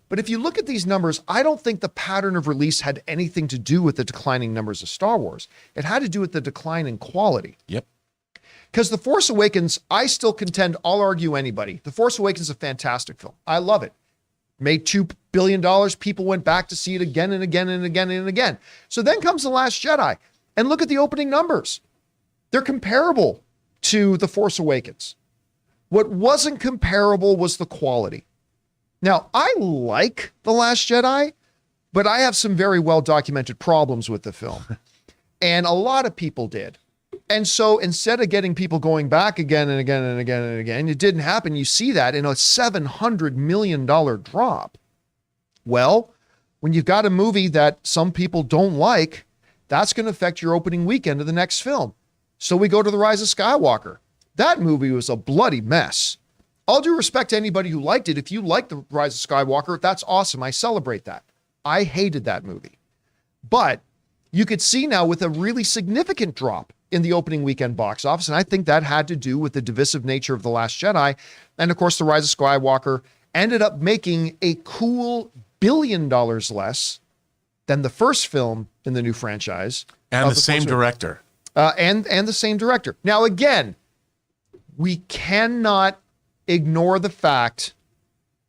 But if you look at these numbers, I don't think the pattern of release had anything to do with the declining numbers of Star Wars. It had to do with the decline in quality. Yep. Because The Force Awakens, I still contend, I'll argue anybody, The Force Awakens is a fantastic film. I love it. Made $2 billion. People went back to see it again and again and again and again. So then comes The Last Jedi. And look at the opening numbers. They're comparable to The Force Awakens. What wasn't comparable was the quality. Now, I like The Last Jedi, but I have some very well-documented problems with the film. And a lot of people did. And so instead of getting people going back again and again and again and again, it didn't happen. You see that in a $700 million drop. Well, when you've got a movie that some people don't like, that's going to affect your opening weekend of the next film. So we go to The Rise of Skywalker. That movie was a bloody mess. All due respect to anybody who liked it. If you like The Rise of Skywalker, that's awesome. I celebrate that. I hated that movie. But you could see now with a really significant drop in the opening weekend box office. And I think that had to do with the divisive nature of The Last Jedi. And of course, The Rise of Skywalker ended up making a cool $1 billion less than the first film in the new franchise. And the same director. And the same director. Now, again, we cannot ignore the fact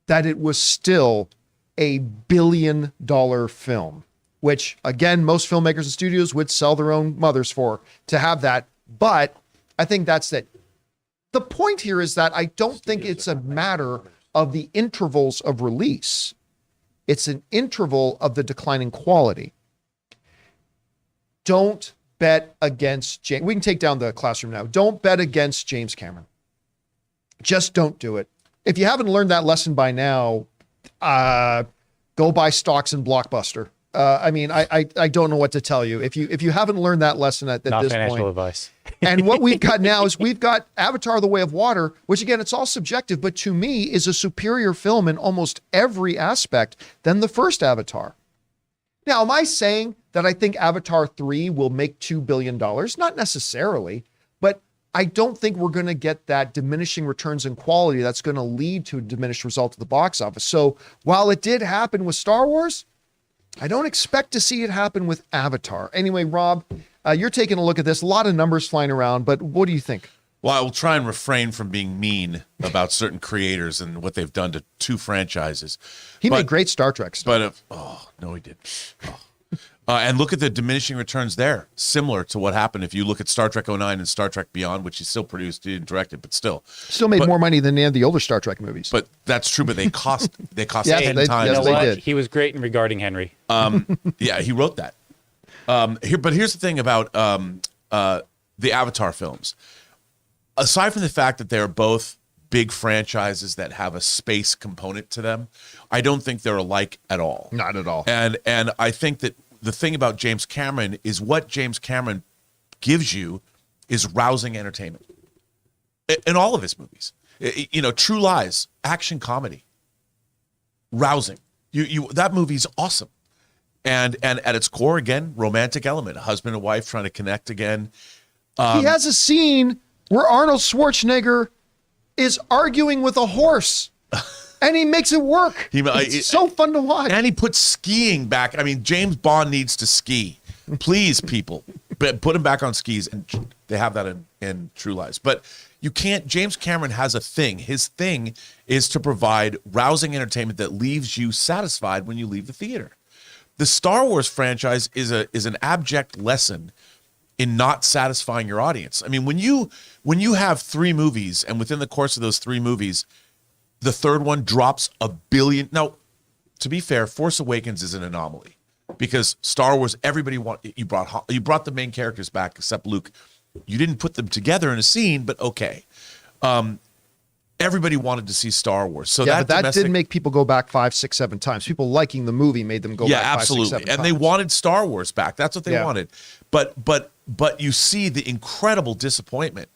that it was still a $1 billion film, which, again, most filmmakers and studios would sell their own mothers for to have that. But I think that's it. The point here is that I don't think it's a matter of the intervals of release. It's an interval of the declining quality. Don't bet against James. We can take down the classroom now. Don't bet against James Cameron. Just don't do it. If you haven't learned that lesson by now, go buy stocks in Blockbuster. I mean, I don't know what to tell you. If you haven't learned that lesson at this point. Not financial advice. And what we've got now is we've got Avatar: The Way of Water, which again, it's all subjective, but to me is a superior film in almost every aspect than the first Avatar. Now, am I saying that I think Avatar 3 will make $2 billion? Not necessarily, but I don't think we're going to get that diminishing returns in quality that's going to lead to a diminished result at the box office. So while it did happen with Star Wars, I don't expect to see it happen with Avatar. Anyway, Rob, you're taking a look at this. A lot of numbers flying around, but what do you think? Well, I will try and refrain from being mean about certain creators and what they've done to two franchises. He made great Star Trek stuff. But no, he did. And look at the diminishing returns there. Similar to what happened if you look at Star Trek 09 and Star Trek Beyond, which he still produced, he didn't direct it, but still. Still made more money than any of the older Star Trek movies. But that's true, but they cost Yes, 10 they- times. yes, You know they what? did. He was great in Regarding Henry. Yeah, he wrote that. But here's the thing about the Avatar films. Aside from the fact that they're both big franchises that have a space component to them, I don't think they're alike at all. Not at all. And I think that the thing about James Cameron is what James Cameron gives you is rousing entertainment in all of his movies. You know, True Lies, action comedy, rousing. You that movie's awesome. And at its core, again, romantic element, husband and wife trying to connect again. He has a scene where Arnold Schwarzenegger is arguing with a horse, and he makes it work. It's so fun to watch. And he puts skiing back. I mean, James Bond needs to ski. Please, people, put him back on skis. And they have that in True Lies. But you can't, James Cameron has a thing. His thing is to provide rousing entertainment that leaves you satisfied when you leave the theater. The Star Wars franchise is an abject lesson in not satisfying your audience. I mean, when you have 3 movies and within the course of those 3 movies, the third one drops $1 billion. Now, to be fair, Force Awakens is an anomaly because Star Wars, you brought the main characters back except Luke. You didn't put them together in a scene, but okay. And everybody wanted to see Star Wars. So Yeah, but that domestic- did make people go back 5, 6, 7 times. People liking the movie made them go back 5, 6, absolutely. 7 And times. they wanted Star Wars back. That's what they Yeah. wanted. But you see the incredible disappointment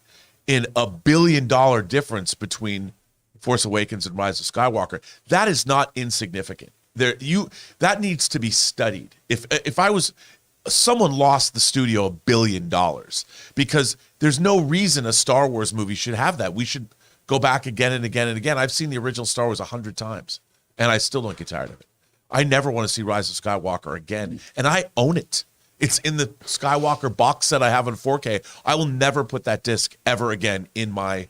in $1 billion difference between Force Awakens and Rise of Skywalker. That is not insignificant. That needs to be studied. If I was someone lost the studio $1 billion because there's no reason a Star Wars movie should have that. We should go back again and again and again. I've seen the original Star Wars 100 times, and I still don't get tired of it. I never want to see Rise of Skywalker again, and I own it. It's in the Skywalker box set I have in 4K. I will never put that disc ever again in my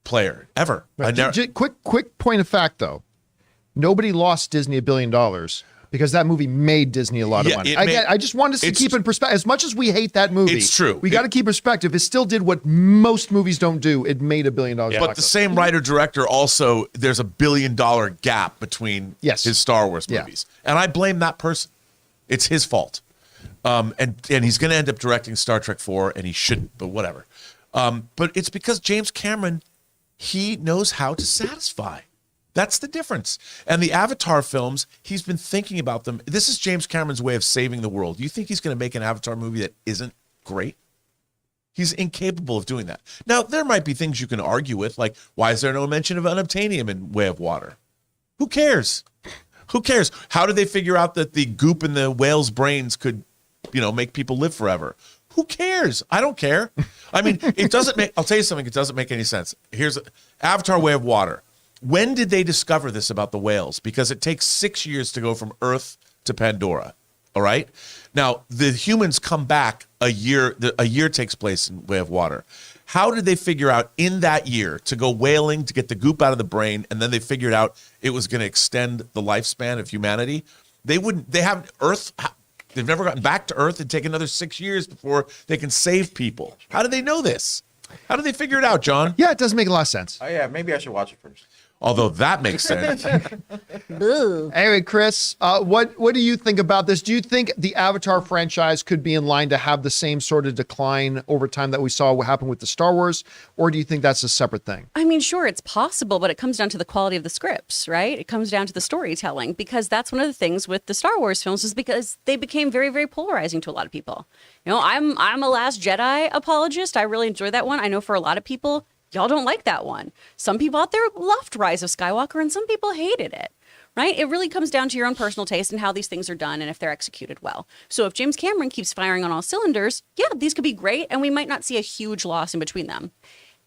player, ever. Right. Quick point of fact, though. Nobody lost Disney $1 billion because that movie made Disney a lot of money. I just wanted to keep in perspective. As much as we hate that movie, it's true. We got to keep perspective. It still did what most movies don't do. It made $1 billion. But the same writer-director also, there's $1 billion gap between his Star Wars movies. And I blame that person. It's his fault. And he's going to end up directing Star Trek 4, and he shouldn't, but whatever. But it's because James Cameron, he knows how to satisfy. That's the difference. And the Avatar films, he's been thinking about them. This is James Cameron's way of saving the world. You think he's going to make an Avatar movie that isn't great? He's incapable of doing that. Now, there might be things you can argue with, like, why is there no mention of unobtainium in Way of Water? Who cares? Who cares? How did they figure out that the goop in the whale's brains could, make people live forever? Who cares? I don't care. I mean, it doesn't make, I'll tell you something, it doesn't make any sense. Here's Avatar Way of Water. When did they discover this about the whales? Because it takes 6 years to go from Earth to Pandora. All right. Now, the humans come back a year. A year takes place in Way of Water. How did they figure out in that year to go whaling to get the goop out of the brain, and then they figured out it was going to extend the lifespan of humanity? They haven't Earth. They've never gotten back to Earth. It'd take another 6 years before they can save people. How do they know this? How do they figure it out, John? Yeah, it doesn't make a lot of sense. Oh yeah, maybe I should watch it first. Although that makes sense. Anyway, Chris, what do you think about this? Do you think the Avatar franchise could be in line to have the same sort of decline over time that we saw what happened with the Star Wars, or do you think that's a separate thing? I mean, sure, it's possible, but it comes down to the quality of the scripts, right? It comes down to the storytelling, because that's one of the things with the Star Wars films is because they became very, very polarizing to a lot of people. I'm a Last Jedi apologist. I really enjoy that one. I know for a lot of people, y'all don't like that one. Some people out there loved Rise of Skywalker, and some people hated it, right? It really comes down to your own personal taste and how these things are done and if they're executed well. So if James Cameron keeps firing on all cylinders, yeah, these could be great, and we might not see a huge loss in between them.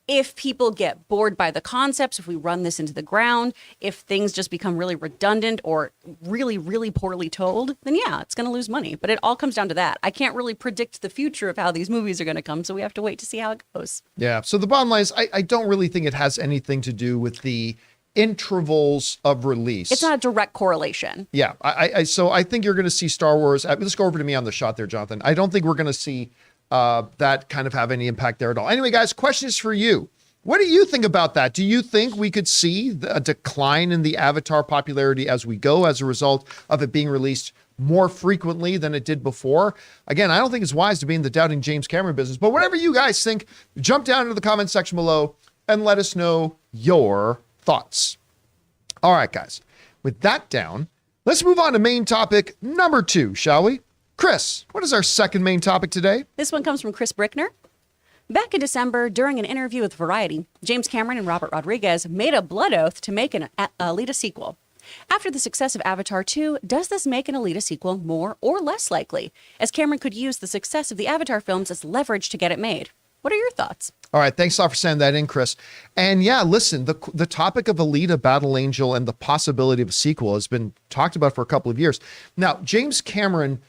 If people get bored by the concepts, if we run this into the ground, if things just become really redundant or really, really poorly told, then yeah, it's going to lose money. But it all comes down to that. I can't really predict the future of how these movies are going to come, so we have to wait to see how it goes. Yeah. So the bottom line is I don't really think it has anything to do with the intervals of release. It's not a direct correlation. Yeah. So I think you're going to see Star Wars. Let's go over to me on the shot there, Jonathan. I don't think we're going to see that kind of have any impact there at all. Anyway, guys, question is for you. What do you think about that? Do you think we could see a decline in the Avatar popularity as we go as a result of it being released more frequently than it did before? Again, I don't think it's wise to be in the doubting James Cameron business, but whatever you guys think, jump down into the comment section below and let us know your thoughts. All right, guys, with that down, let's move on to main topic number 2, shall we? Chris, what is our second main topic today? This one comes from Chris Brickner. Back in December, during an interview with Variety, James Cameron and Robert Rodriguez made a blood oath to make an Alita sequel. After the success of Avatar 2, does this make an Alita sequel more or less likely, as Cameron could use the success of the Avatar films as leverage to get it made? What are your thoughts? All right, thanks a lot for sending that in, Chris. And yeah, listen, the topic of Alita Battle Angel and the possibility of a sequel has been talked about for a couple of years. Now, James Cameron,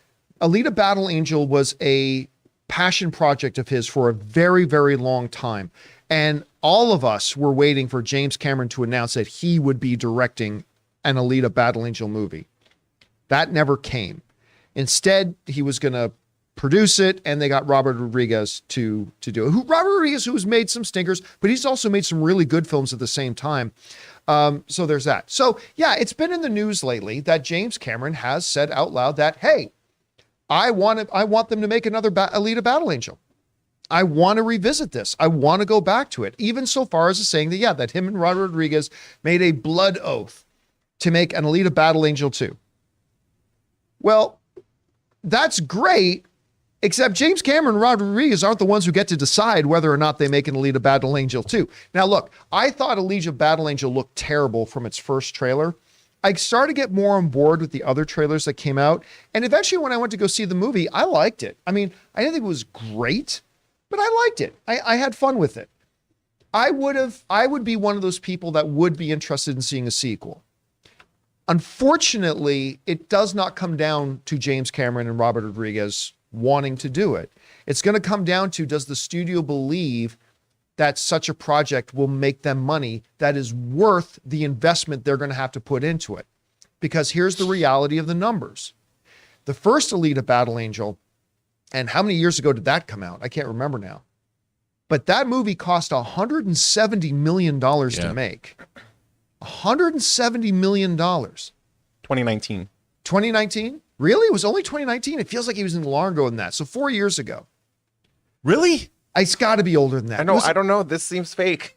Alita Battle Angel was a passion project of his for a very, very long time. And all of us were waiting for James Cameron to announce that he would be directing an Alita Battle Angel movie. That never came. Instead, he was going to produce it, and they got Robert Rodriguez to do it. Robert Rodriguez, who's made some stinkers, but he's also made some really good films at the same time. So there's that. So yeah, it's been in the news lately that James Cameron has said out loud that, hey, I want them to make another Alita Battle Angel. I want to revisit this. I want to go back to it, even so far as saying that, that him and Robert Rodriguez made a blood oath to make an Alita Battle Angel 2. Well, that's great, except James Cameron and Robert Rodriguez aren't the ones who get to decide whether or not they make an Alita Battle Angel 2. Now, look, I thought Alita Battle Angel looked terrible from its first trailer. I started to get more on board with the other trailers that came out. And eventually when I went to go see the movie, I liked it. I mean, I didn't think it was great, but I liked it. I had fun with it. I would be one of those people that would be interested in seeing a sequel. Unfortunately, it does not come down to James Cameron and Robert Rodriguez wanting to do it. It's going to come down to, does the studio believe that such a project will make them money that is worth the investment they're going to have to put into it? Because here's the reality of the numbers. The first Alita Battle Angel, and how many years ago did that come out? I can't remember now. But that movie cost $170 million to make. $170 million. 2019. 2019? Really? It was only 2019? It feels like it was longer than that. So 4 years ago. Really? It's got to be older than that. I know. I don't know. This seems fake.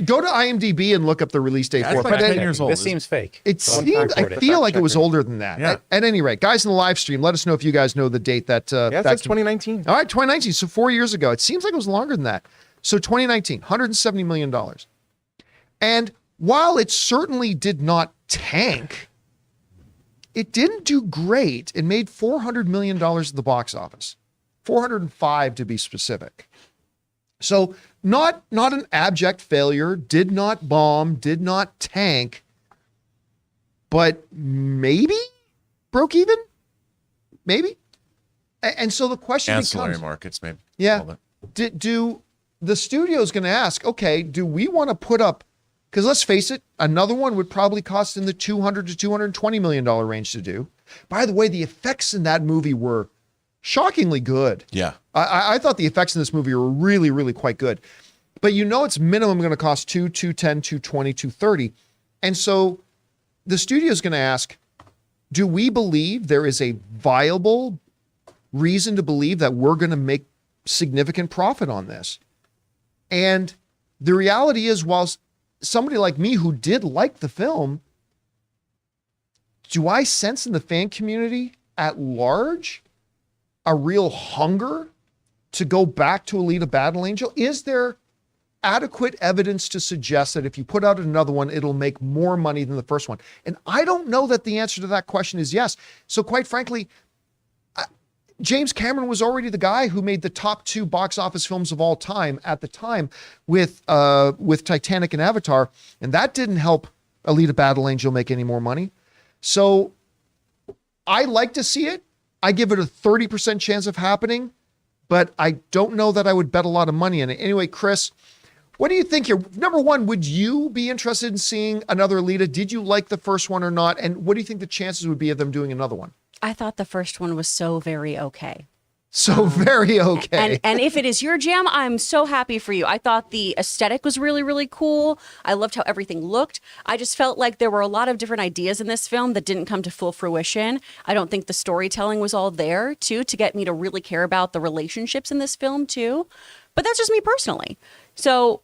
Go to IMDb and look up the release date for it. Like But 10 years old. This seems fake. it seemed, I feel like it was older than that. Yeah. At any rate, guys in the live stream, let us know if you guys know the date that. Yeah, that that's 2019. All right, 2019. So 4 years ago. It seems like it was longer than that. So 2019, $170 million. And while it certainly did not tank, it didn't do great. It made $400 million at the box office. 405 to be specific. So not an abject failure, did not bomb, did not tank, but maybe broke even? Maybe? And so the question Ancillary becomes, markets, maybe. yeah, do the studio's going to ask, okay, do we want to put up, because let's face it, another one would probably cost in the $200 to $220 million range to do. By the way, the effects in that movie were shockingly good. Yeah. I thought the effects in this movie were really, really quite good. But it's minimum going to cost $210, $220, $230. And so the studio is going to ask, do we believe there is a viable reason to believe that we're going to make significant profit on this? And the reality is, whilst somebody like me who did like the film, do I sense in the fan community at large a real hunger to go back to Alita Battle Angel? Is there adequate evidence to suggest that if you put out another one, it'll make more money than the first one? And I don't know that the answer to that question is yes. So quite frankly, James Cameron was already the guy who made the top 2 box office films of all time at the time with Titanic and Avatar, and that didn't help Alita Battle Angel make any more money. So I like to see it. I give it a 30% chance of happening, but I don't know that I would bet a lot of money in it. Anyway, Chris, what do you think here? Number one, would you be interested in seeing another Alita? Did you like the first one or not? And what do you think the chances would be of them doing another one? I thought the first one was so very okay. So very okay. And if it is your jam, I'm so happy for you. I thought the aesthetic was really, really cool. I loved how everything looked. I just felt like there were a lot of different ideas in this film that didn't come to full fruition. I don't think the storytelling was all there, too, to get me to really care about the relationships in this film, too. But that's just me personally. So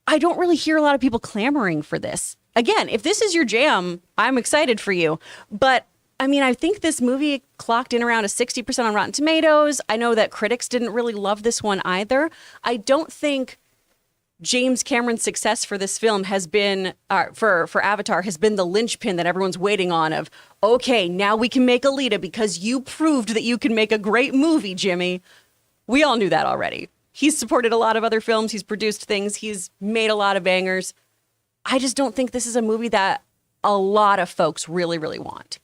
I don't really hear a lot of people clamoring for this. Again, if this is your jam, I'm excited for you. But I mean, I think this movie clocked in around a 60% on Rotten Tomatoes. I know that critics didn't really love this one either. I don't think James Cameron's success for this film has been, for Avatar, has been the linchpin that everyone's waiting on of, okay, now we can make Alita because you proved that you can make a great movie, Jimmy. We all knew that already. He's supported a lot of other films. He's produced things. He's made a lot of bangers. I just don't think this is a movie that a lot of folks really, really want.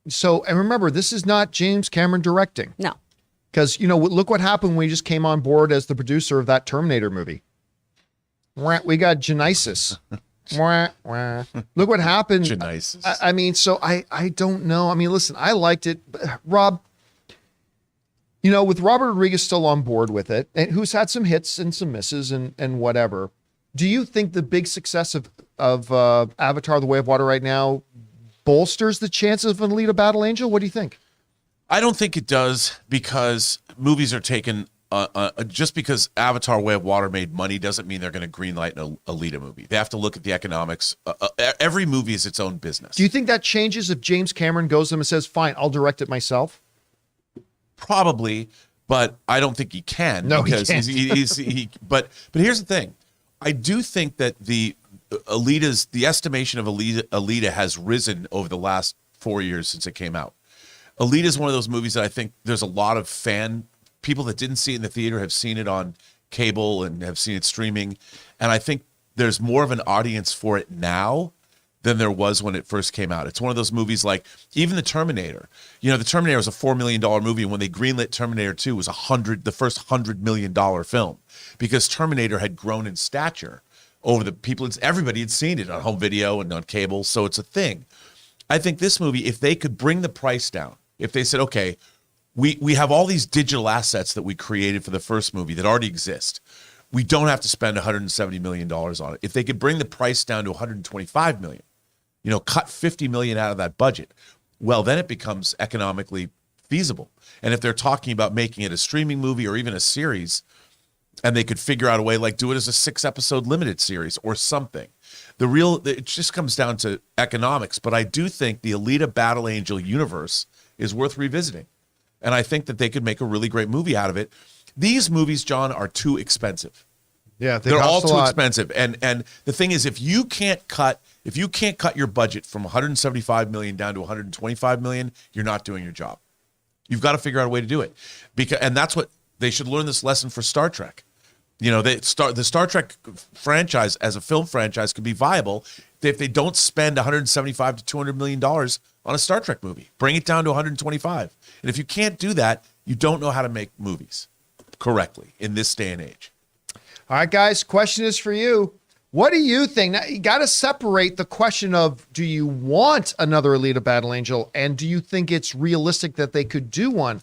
So, and remember, this is not James Cameron directing. No. Because, look what happened when he just came on board as the producer of that Terminator movie. We got Genesis. Look what happened. Genesis. I mean, so I don't know. I mean, listen, I liked it. Rob, with Robert Rodriguez still on board with it, and who's had some hits and some misses and whatever, do you think the big success of Avatar: The Way of Water right now bolsters the chances of an Alita Battle Angel? What do you think? I don't think it does, because movies are taken just because Avatar: Way of Water made money doesn't mean they're going to greenlight an Alita movie. They have to look at the economics. Every movie is its own business. Do you think that changes if James Cameron goes to them and says, "Fine, I'll direct it myself"? Probably, but I don't think he can. No, he because can't. But here's the thing. I do think that the estimation of Alita has risen over the last 4 years since it came out. Alita is one of those movies that I think there's a lot of people that didn't see it in the theater have seen it on cable and have seen it streaming. And I think there's more of an audience for it now than there was when it first came out. It's one of those movies like even The Terminator. You know, The Terminator was a $4 million movie. And when they greenlit Terminator 2, it was the first $100 million film because Terminator had grown in stature over the people. Everybody had seen it on home video and on cable. So it's a thing. I think this movie, if they could bring the price down, if they said, okay, we have all these digital assets that we created for the first movie that already exist. We don't have to spend $170 million on it. If they could bring the price down to $125 million, cut $50 million out of that budget, well, then it becomes economically feasible. And if they're talking about making it a streaming movie or even a series, and they could figure out a way, like do it as a 6-episode limited series or something. It just comes down to economics. But I do think the Alita Battle Angel universe is worth revisiting. And I think that they could make a really great movie out of it. These movies, John, are too expensive. Yeah, they're all too expensive. And the thing is, if you can't cut your budget from $175 million down to $125 million, you're not doing your job. You've got to figure out a way to do it. And that's what they should learn this lesson for Star Trek. The Star Trek franchise as a film franchise could be viable if they don't spend $175 to $200 million on a Star Trek movie. Bring it down to 125. And if you can't do that, you don't know how to make movies correctly in this day and age. All right, guys, question is for you. What do you think? Now, you got to separate the question of do you want another Alita Battle Angel and do you think it's realistic that they could do one?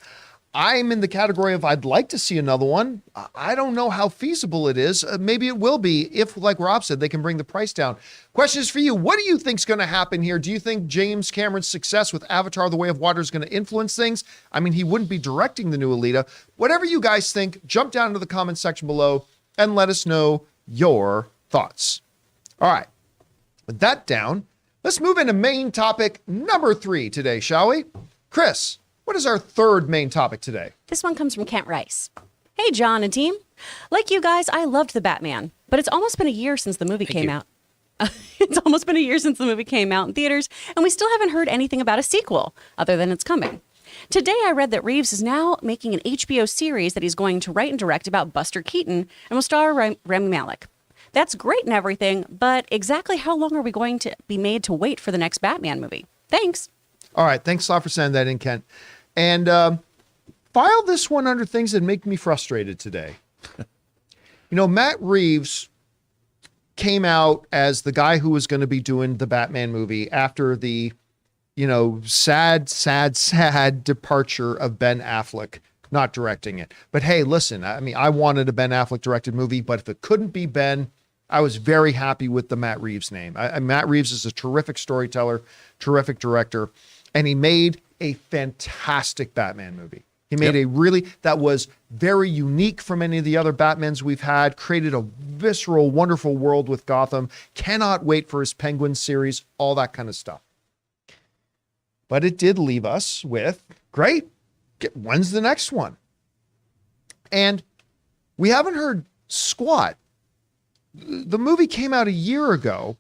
I'm in the category of I'd like to see another one. I don't know how feasible it is. Maybe it will be if, like Rob said, they can bring the price down. Question is for you. What do you think is going to happen here? Do you think James Cameron's success with Avatar: The Way of Water is going to influence things? I mean, he wouldn't be directing the new Alita. Whatever you guys think, jump down into the comment section below and let us know your thoughts. All right. With that down, let's move into main topic number 3 today, shall we? Chris, what is our third main topic today? This one comes from Kent Rice. Hey, John and team. Like you guys, I loved The Batman, but it's almost been a year since the movie came out. It's almost been a year since the movie came out in theaters, and we still haven't heard anything about a sequel, other than it's coming. Today, I read that Reeves is now making an HBO series that he's going to write and direct about Buster Keaton and will star Rami Malek. That's great and everything, but exactly how long are we going to be made to wait for the next Batman movie? Thanks. All right. Thanks a lot for sending that in, Kent. And file this one under things that make me frustrated today. Matt Reeves came out as the guy who was going to be doing the Batman movie after the, sad departure of Ben Affleck, not directing it. But hey, listen, I mean, I wanted a Ben Affleck directed movie, but if it couldn't be Ben, I was very happy with the Matt Reeves name. Matt Reeves is a terrific storyteller, terrific director, and he made a fantastic Batman movie. He made that was very unique from any of the other Batmans we've had, created a visceral, wonderful world with Gotham. Cannot wait for his Penguin series, all that kind of stuff. But it did leave us with, great, when's the next one? And we haven't heard squat. The movie came out a year ago,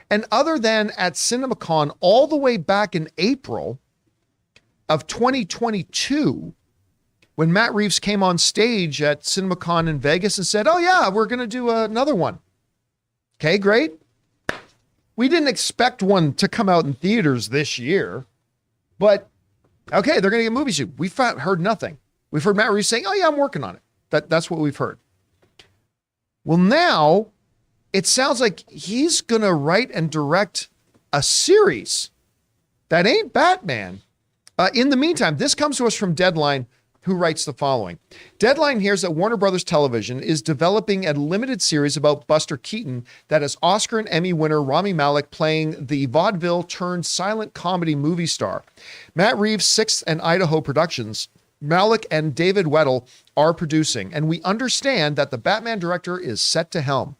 and other than at CinemaCon all the way back in April of 2022, when Matt Reeves came on stage at CinemaCon in Vegas and said, oh yeah, we're going to do another one. Okay, great. We didn't expect one to come out in theaters this year, but okay, they're going to get movies. We've heard nothing. We've heard Matt Reeves saying, oh yeah, I'm working on it. That's what we've heard. Well, now it sounds like he's going to write and direct a series that ain't Batman. In the meantime, this comes to us from Deadline, who writes the following. Deadline hears that Warner Brothers Television is developing a limited series about Buster Keaton that has Oscar and Emmy winner Rami Malek playing the vaudeville turned silent comedy movie star. Matt Reeves' Sixth and Idaho Productions, Malek and David Weddle are producing, and we understand that the Batman director is set to helm.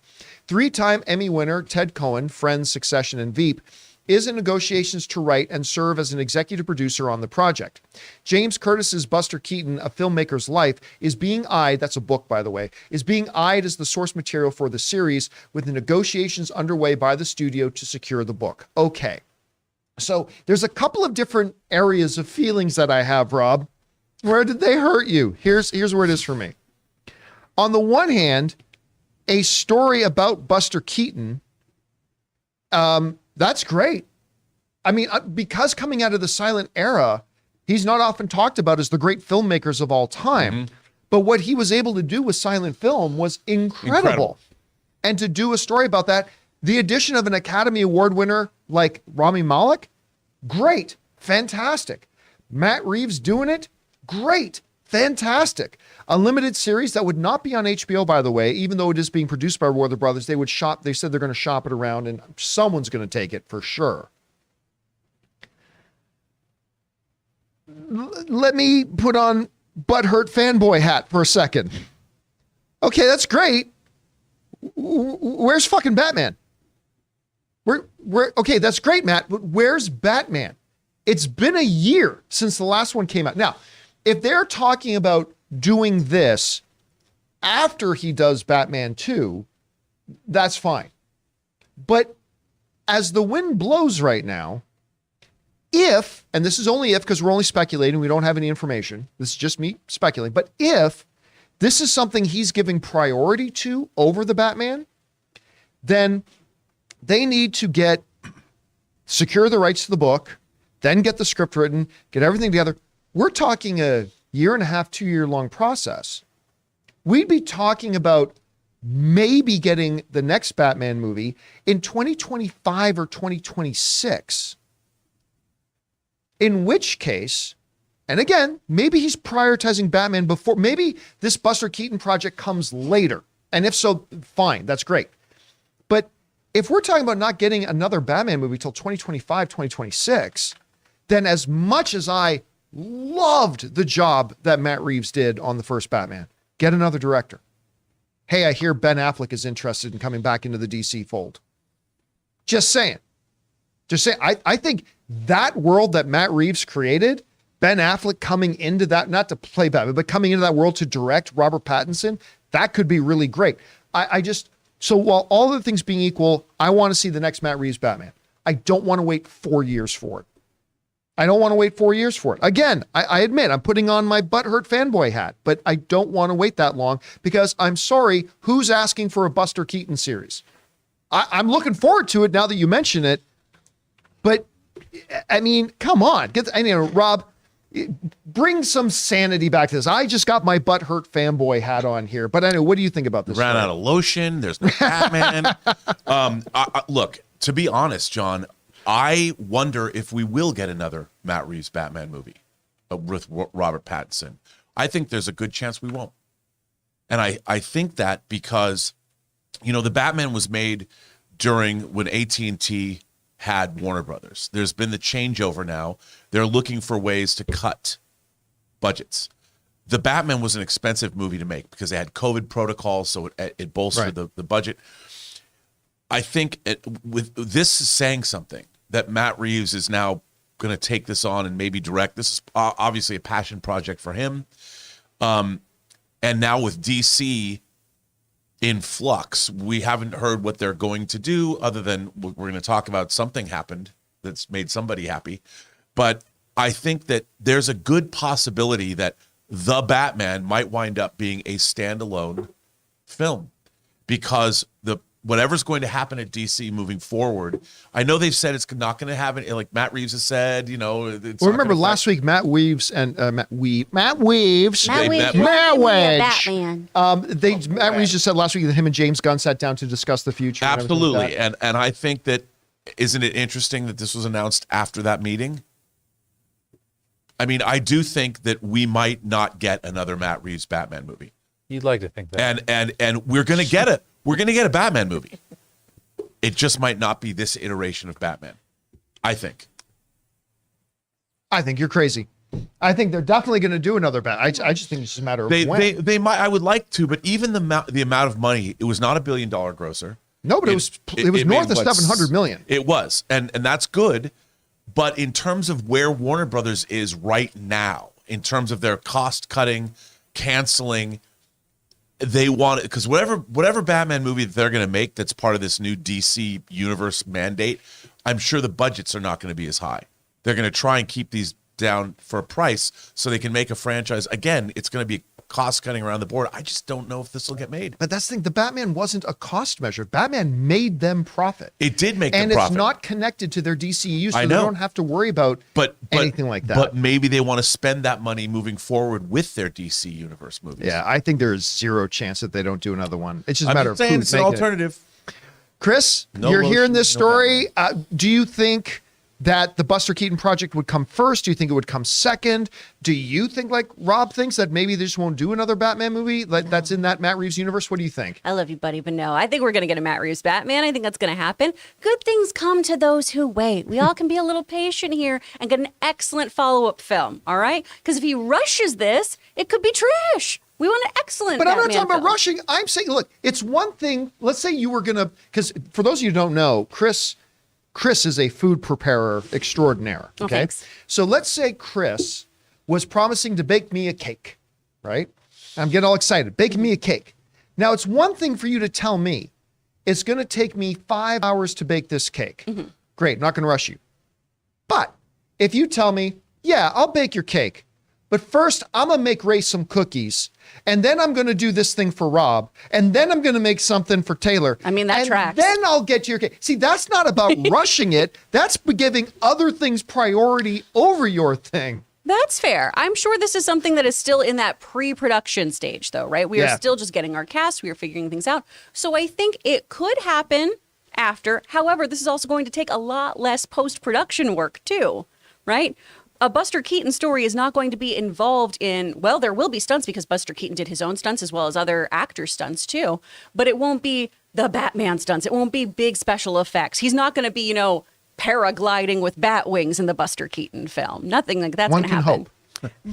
3-time Emmy winner Ted Cohen, Friends, Succession, and Veep, is in negotiations to write and serve as an executive producer on the project. James Curtis's Buster Keaton, A Filmmaker's Life, is being eyed, that's a book, by the way, is being eyed as the source material for the series, with the negotiations underway by the studio to secure the book. Okay. So there's a couple of different areas of feelings that I have, Rob. Where did they hurt you? Here's where it is for me. On the one hand, a story about Buster Keaton, that's great. I mean, because coming out of the silent era, he's not often talked about as the great filmmakers of all time. Mm-hmm. But what he was able to do with silent film was incredible. And to do a story about that, the addition of an Academy Award winner like Rami Malek, great, fantastic. Matt Reeves doing it, great, fantastic. A limited series that would not be on HBO, by the way, even though it is being produced by Warner Brothers. They said they're going to shop it around, and someone's going to take it for sure. Let me put on butthurt fanboy hat for a second. Okay, that's great. Where's fucking Batman? Okay, that's great, Matt, but where's Batman? It's been a year since the last one came out. Now, if they're talking about doing this after he does Batman 2, that's fine. But as the wind blows right now, if, and this is only if, because we're only speculating, we don't have any information, this is just me speculating, but if this is something he's giving priority to over the Batman, then they need to secure the rights to the book, then get the script written, get everything together. We're talking a 1.5, 2 year long process. We'd be talking about maybe getting the next Batman movie in 2025 or 2026. In which case, and again, maybe he's prioritizing Batman before, maybe this Buster Keaton project comes later. And if so, fine, that's great. But if we're talking about not getting another Batman movie till 2025, 2026, then as much as I loved the job that Matt Reeves did on the first Batman, get another director. Hey, I hear Ben Affleck is interested in coming back into the DC fold. Just saying. I think that world that Matt Reeves created, Ben Affleck coming into that, not to play Batman, but coming into that world to direct Robert Pattinson, that could be really great. So while all other things being equal, I want to see the next Matt Reeves Batman. I don't want to wait 4 years for it. Again, I admit I'm putting on my butthurt fanboy hat, but I don't want to wait that long because I'm sorry, who's asking for a Buster Keaton series? I'm looking forward to it now that you mention it, but I mean, come on, Rob, bring some sanity back to this. I just got my butthurt fanboy hat on here, but I know, what do you think about this? Ran out of lotion. There's no Batman. Look, to be honest, John, I wonder if we will get another Matt Reeves Batman movie with Robert Pattinson. I think there's a good chance we won't. And I think that because, the Batman was made during when AT&T had Warner Brothers. There's been the changeover now. They're looking for ways to cut budgets. The Batman was an expensive movie to make because they had COVID protocols, so it bolstered the budget. I think with this is saying something that Matt Reeves is now going to take this on and maybe direct. This is obviously a passion project for him. And now with DC in flux, we haven't heard what they're going to do other than we're going to talk about something happened that's made somebody happy. But I think that there's a good possibility that The Batman might wind up being a standalone film because whatever's going to happen at DC moving forward, I know they've said it's not going to have it. Like Matt Reeves has said, it's well, remember last week, Matt Reeves and Matt Reeves, Matt Reeves. Batman. Matt Reeves just said last week that him and James Gunn sat down to discuss the future. Absolutely, and I think that isn't it interesting that this was announced after that meeting? I mean, I do think that we might not get another Matt Reeves Batman movie. You'd like to think that, and we're going to get it. We're going to get a Batman movie. It just might not be this iteration of Batman, I think. I think you're crazy. I think they're definitely going to do another I just think it's just a matter of when. They might. I would like to, but even the amount of money, it was not $1 billion grosser. No, but it was north of 700 million. It was, and that's good. But in terms of where Warner Brothers is right now, in terms of their cost cutting, canceling, they want it because whatever Batman movie that they're going to make that's part of this new DC universe mandate, I'm sure the budgets are not going to be as high. They're going to try and keep these down for a price so they can make a franchise. Again, it's going to be cost cutting around the board. I just don't know if this will get made. But that's the thing. The Batman wasn't a cost measure. Batman made them profit. It did make them and profit. And it's not connected to their DCU, so I they know. don't have to worry about anything like that. But maybe they want to spend that money moving forward with their DC Universe movies. Yeah, I think there's zero chance that they don't do another one. It's just a I'm matter of saying who's it's an making alternative. Chris, No you're lotion, hearing this no story. Do you think that the Buster Keaton project would come first? Do you think it would come second? Do you think, like Rob thinks, that maybe they just won't do another Batman movie that's in that Matt Reeves universe? What do you think? I love you, buddy, but no, I think we're going to get a Matt Reeves Batman. I think that's going to happen. Good things come to those who wait. We all can be a little patient here and get an excellent follow-up film, all right? Because if he rushes this, it could be trash. We want an excellent But I'm not Batman talking about film. rushing. I'm saying, look, it's one thing. Let's say you were going to, because for those of you who don't know, Chris is a food preparer extraordinaire. Oh, Okay. thanks. So let's say Chris was promising to bake me a cake, right? I'm getting all excited. Baking me a cake. Now, it's one thing for you to tell me it's going to take me 5 hours to bake this cake. Mm-hmm. Great. Not going to rush you. But if you tell me, yeah, I'll bake your cake, but first I'm going to make Ray some cookies, and then I'm going to do this thing for Rob, and then I'm going to make something for Taylor. I mean, that and tracks. Then I'll get to your cake. See, that's not about rushing it. That's giving other things priority over your thing. That's fair. I'm sure this is something that is still in that pre-production stage, though, right? We are still just getting our cast. We are figuring things out. So I think it could happen after. However, this is also going to take a lot less post-production work, too, right? A Buster Keaton story is not going to be involved in, well, there will be stunts because Buster Keaton did his own stunts as well as other actors' stunts too, but it won't be the Batman stunts. It won't be big special effects. He's not going to be, paragliding with bat wings in the Buster Keaton film. Nothing like that's going to happen. One can hope.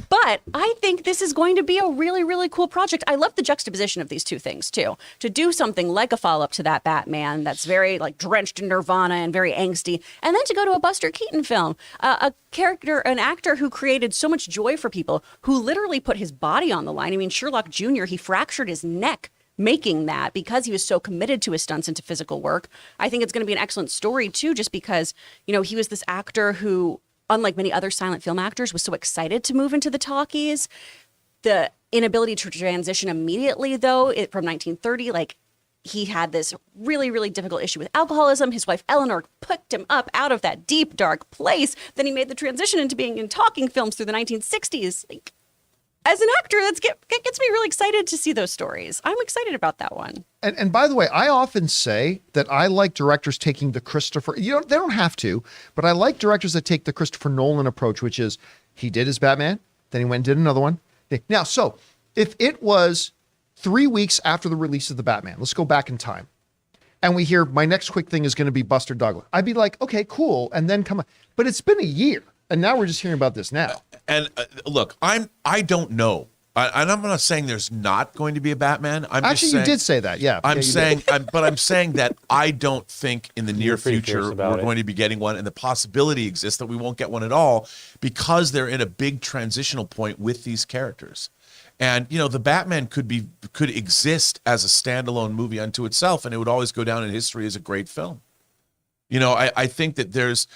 But I think this is going to be a really, really cool project. I love the juxtaposition of these two things, too. To do something like a follow-up to that Batman that's very, drenched in Nirvana and very angsty, and then to go to a Buster Keaton film, a character, an actor who created so much joy for people, who literally put his body on the line. I mean, Sherlock Jr., he fractured his neck making that because he was so committed to his stunts and to physical work. I think it's going to be an excellent story, too, just because, he was this actor who, unlike many other silent film actors, was so excited to move into the talkies. The inability to transition immediately, though, from 1930, he had this really, really difficult issue with alcoholism. His wife, Eleanor, picked him up out of that deep, dark place. Then he made the transition into being in talking films through the 1960s. As an actor, that gets me really excited to see those stories. I'm excited about that one. And by the way, I often say that I like directors taking the Christopher, they don't have to, but I like directors that take the Christopher Nolan approach, which is he did his Batman, then he went and did another one. Now, so if it was 3 weeks after the release of the Batman, let's go back in time, and we hear my next quick thing is going to be Buster Douglas, I'd be like, okay, cool. And then come on. But it's been a year. And now we're just hearing about this now. And look, I don't know. And I'm not saying there's not going to be a Batman. You did say that, yeah. I'm saying that I don't think in the near future we're going to be getting one, and the possibility exists that we won't get one at all because they're in a big transitional point with these characters. And the Batman could exist as a standalone movie unto itself, and it would always go down in history as a great film. I think that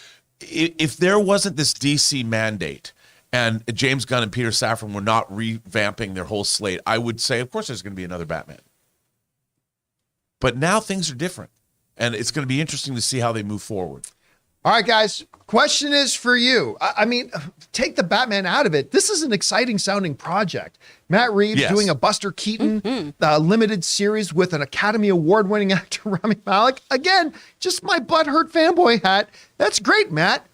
if there wasn't this DC mandate and James Gunn and Peter Safran were not revamping their whole slate, I would say, of course, there's going to be another Batman. But now things are different, and it's going to be interesting to see how they move forward. All right, guys, question is for you. I mean, take the Batman out of it. This is an exciting sounding project. Matt Reeves doing a Buster Keaton limited series with an Academy Award winning actor, Rami Malek. Again, just my butthurt fanboy hat. That's great, Matt.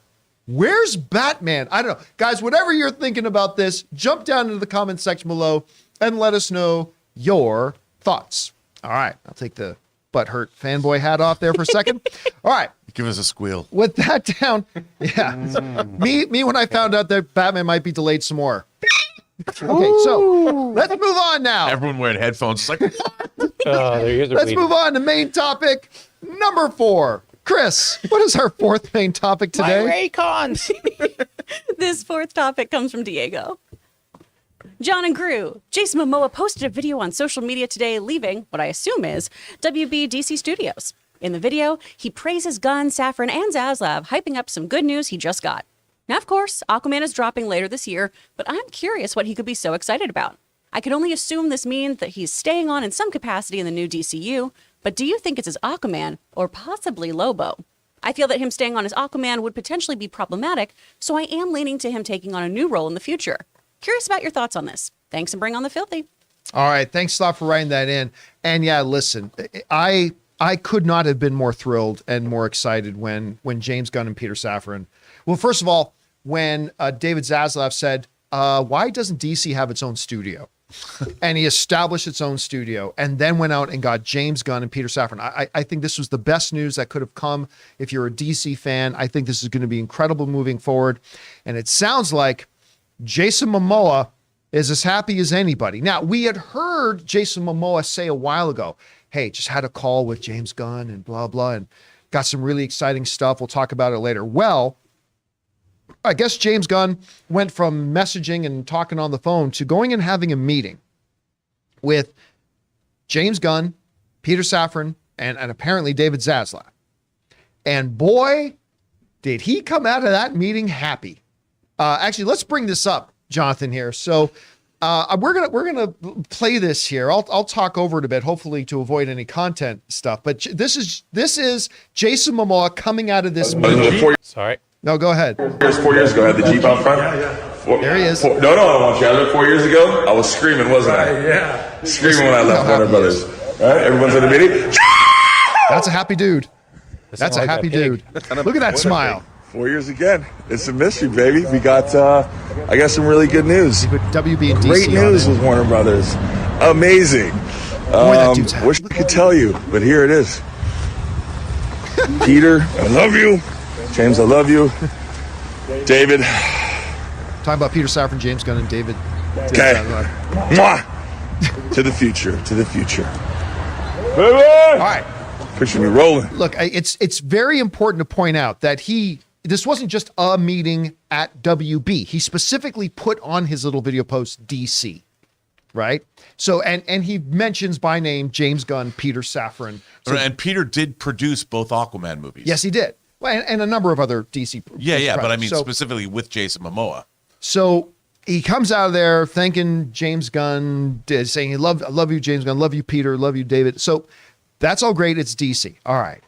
Where's Batman? I don't know. Guys, whatever you're thinking about this, jump down into the comment section below and let us know your thoughts. All right, I'll take the butthurt fanboy hat off there for a second. All right. Give us a squeal. With that down, yeah. Me when I found out that Batman might be delayed some more. Okay, so let's move on now. Everyone wearing headphones. It's like, Their ears are Let's bleeding. move on to main topic number 4. Chris, what is our 4th main topic today? Raycons. This 4th topic comes from Diego. John and Gru, Jason Momoa posted a video on social media today leaving what I assume is WBDC Studios. In the video, he praises Gunn, Safran, and Zaslav, hyping up some good news he just got. Now, of course, Aquaman is dropping later this year, but I'm curious what he could be so excited about. I can only assume this means that he's staying on in some capacity in the new DCU, but do you think it's as Aquaman or possibly Lobo? I feel that him staying on as Aquaman would potentially be problematic, so I am leaning to him taking on a new role in the future. Curious about your thoughts on this. Thanks and bring on the filthy. All right, thanks a lot for writing that in. And yeah, listen, I could not have been more thrilled and more excited when James Gunn and Peter Safran. Well, first of all, when David Zaslav said, why doesn't DC have its own studio? And he established its own studio and then went out and got James Gunn and Peter Safran. I think this was the best news that could have come if you're a DC fan. I think this is going to be incredible moving forward. And it sounds like Jason Momoa is as happy as anybody. Now, we had heard Jason Momoa say a while ago, hey, just had a call with James Gunn and blah, blah, and got some really exciting stuff. We'll talk about it later. Well, I guess James Gunn went from messaging and talking on the phone to going and having a meeting with James Gunn, Peter Safran, and apparently David Zaslav. And boy, did he come out of that meeting happy. Actually, let's bring this up, Jonathan, here. So we're gonna play this here. I'll talk over it a bit, hopefully to avoid any content stuff. But this is Jason Momoa coming out of this meeting. Sorry. No, go ahead. 4 years ago, I had the Jeep out front. There he is. No, I want you. I looked 4 years ago. I was screaming, wasn't I? Yeah. Screaming when I left Warner Brothers. All right, everyone's in the meeting. That's a happy dude. That's a happy dude. Look at that smile. 4 years again. It's a mystery, baby. We got, I got some really good news. With WB and DC Great news with Warner Brothers. Amazing. that dude's happy. Wish I could tell you, but here it is. Peter, I love you. James, I love you. David. Talking about Peter Safran, James Gunn, and David. Okay. Mwah. To the future. To the future. Bye-bye. All right. Picture me rolling. Look, it's very important to point out that this wasn't just a meeting at WB. He specifically put on his little video post DC, right? So, and he mentions by name James Gunn, Peter Safran. So, and Peter did produce both Aquaman movies. yes, he did. Well, and a number of other DC. Yeah, but I mean So- specifically with Jason Momoa. So he comes out of there thanking James Gunn, saying, I love you, James Gunn, love you, Peter, love you, David. So that's all great. It's DC. All right.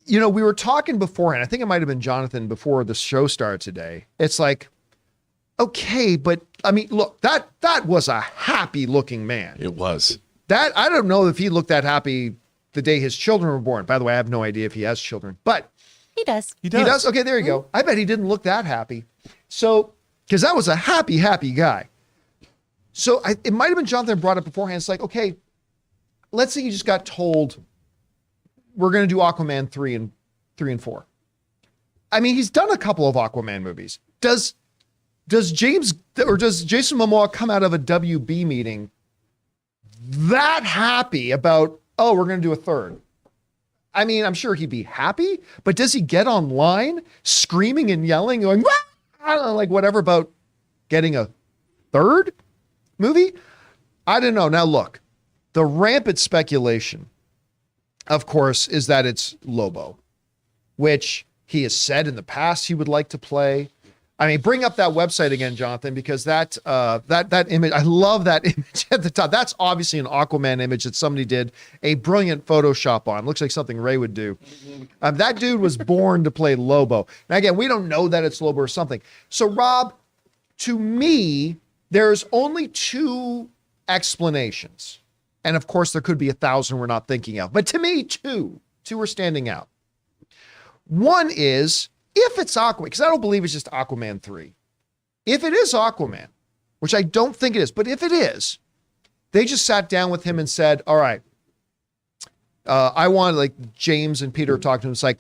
You know, we were talking beforehand. I think it might have been Jonathan before the show started today. It's like, okay, but I mean, look, that was a happy looking man. It was. That I don't know if he looked that happy the day his children were born. By the way, I have no idea if he has children, but He does. He does. he does. Okay, there you go. I bet he didn't look that happy. So, because that was a happy guy. So it might have been Jonathan brought up beforehand. It's like, okay, let's say you just got told we're going to do Aquaman 3 and 4. I mean, he's done a couple of Aquaman movies. Does Jason Momoa come out of a WB meeting that happy about, oh, we're going to do a third? I mean, I'm sure he'd be happy, but does he get online screaming and yelling, going, "Wah!" I don't know, like whatever about getting a third movie? I don't know. Now, look, the rampant speculation, of course, is that it's Lobo, which he has said in the past he would like to play. I mean, bring up that website again, Jonathan, because that image, I love that image at the top. That's obviously an Aquaman image that somebody did a brilliant Photoshop on. Looks like something Ray would do. That dude was born to play Lobo. Now, again, we don't know that it's Lobo or something. So, Rob, to me, there's only two explanations. And of course, there could be 1,000 we're not thinking of. But to me, two are standing out. One is, if it's Aquaman, because I don't believe it's just Aquaman 3. If it is Aquaman, which I don't think it is, but if it is, they just sat down with him and said, all right, I want, like James and Peter talked to him. It's like,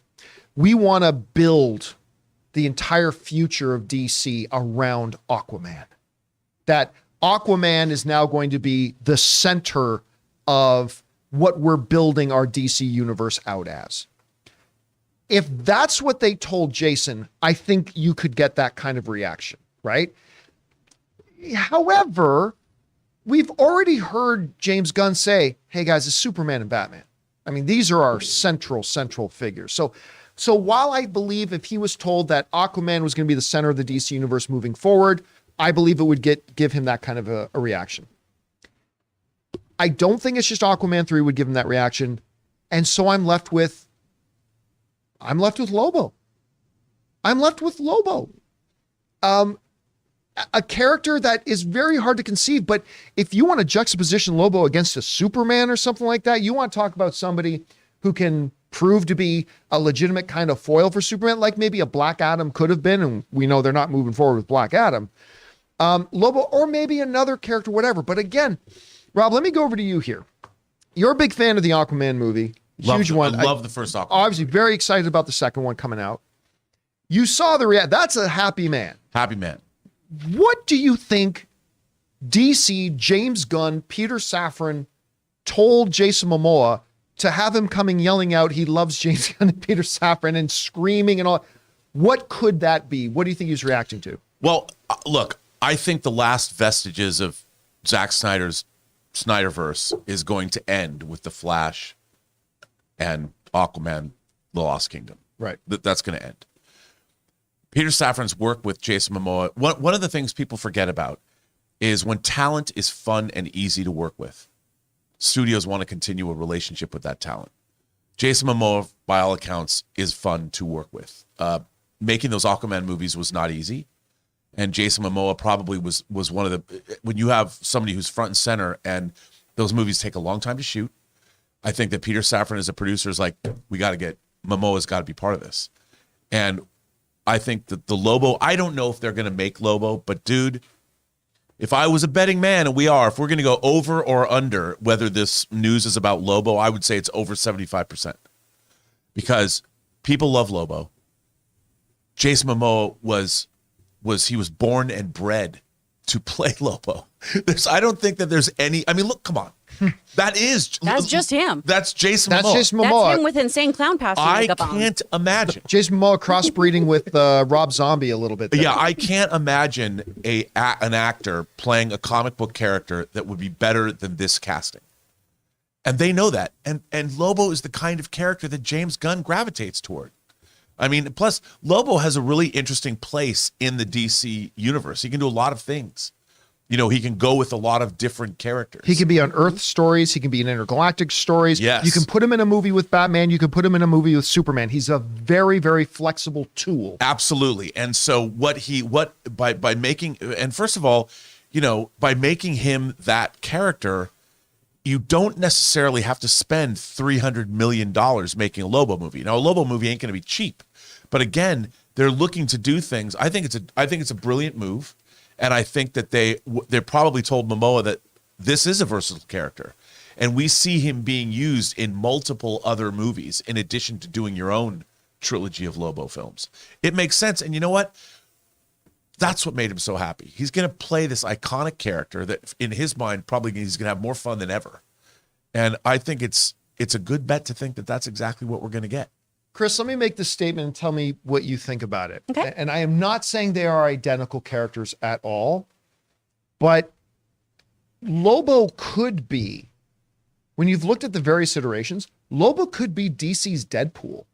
we want to build the entire future of DC around Aquaman. That Aquaman is now going to be the center of what we're building our DC universe out as. If that's what they told Jason, I think you could get that kind of reaction, right? However, we've already heard James Gunn say, hey guys, it's Superman and Batman. I mean, these are our central figures. So while I believe if he was told that Aquaman was going to be the center of the DC universe moving forward, I believe it would give him that kind of a reaction. I don't think it's just Aquaman 3 would give him that reaction. And so I'm left with Lobo. A character that is very hard to conceive, but if you want to juxtaposition Lobo against a Superman or something like that, you want to talk about somebody who can prove to be a legitimate kind of foil for Superman, like maybe a Black Adam could have been, and we know they're not moving forward with Black Adam. Lobo, or maybe another character, whatever. But again, Rob, let me go over to you here. You're a big fan of the Aquaman movie. Huge one. I love the first Aquaman. Obviously, very excited about the second one coming out. You saw that's a happy man. Happy man. What do you think DC, James Gunn, Peter Safran told Jason Momoa to have him coming yelling out he loves James Gunn and Peter Safran and screaming and all? What could that be? What do you think he's reacting to? Well, look, I think the last vestiges of Zack Snyder's Snyderverse is going to end with The Flash and Aquaman, The Lost Kingdom. Right. That's going to end. Peter Safran's work with Jason Momoa, one of the things people forget about is when talent is fun and easy to work with, studios want to continue a relationship with that talent. Jason Momoa, by all accounts, is fun to work with. Making those Aquaman movies was not easy. And Jason Momoa probably was one of the, when you have somebody who's front and center and those movies take a long time to shoot, I think that Peter Safran as a producer is like, Momoa's got to be part of this. And I think that the Lobo, I don't know if they're going to make Lobo, but dude, if I was a betting man, and if we're going to go over or under whether this news is about Lobo, I would say it's over 75%. Because people love Lobo. Jason Momoa was born and bred to play Lobo. I don't think that there's any, I mean, look, come on. That's just him. That's Jason That's Momoa. Jason Momoa. That's him with insane clown costume I makeup on. can't imagine. Jason Momoa crossbreeding with Rob Zombie a little bit there. Yeah, I can't imagine an actor playing a comic book character that would be better than this casting. And they know that. And Lobo is the kind of character that James Gunn gravitates toward. I mean, plus Lobo has a really interesting place in the DC universe. He can do a lot of things. You know, he can go with a lot of different characters. He can be on Earth stories. He can be in intergalactic stories. Yes. You can put him in a movie with Batman. You can put him in a movie with Superman. He's a very, very flexible tool. Absolutely. And so by making, and first of all, you know, by making him that character, you don't necessarily have to spend $300 million making a Lobo movie. Now, a Lobo movie ain't going to be cheap. But again, they're looking to do things. I think it's a brilliant move. And I think that they probably told Momoa that this is a versatile character. And we see him being used in multiple other movies in addition to doing your own trilogy of Lobo films. It makes sense. And you know what? That's what made him so happy. He's going to play this iconic character that in his mind, probably he's going to have more fun than ever. And I think it's a good bet to think that that's exactly what we're going to get. Chris, let me make this statement and tell me what you think about it. Okay. And I am not saying they are identical characters at all, but Lobo could be, when you've looked at the various iterations, Lobo could be DC's Deadpool.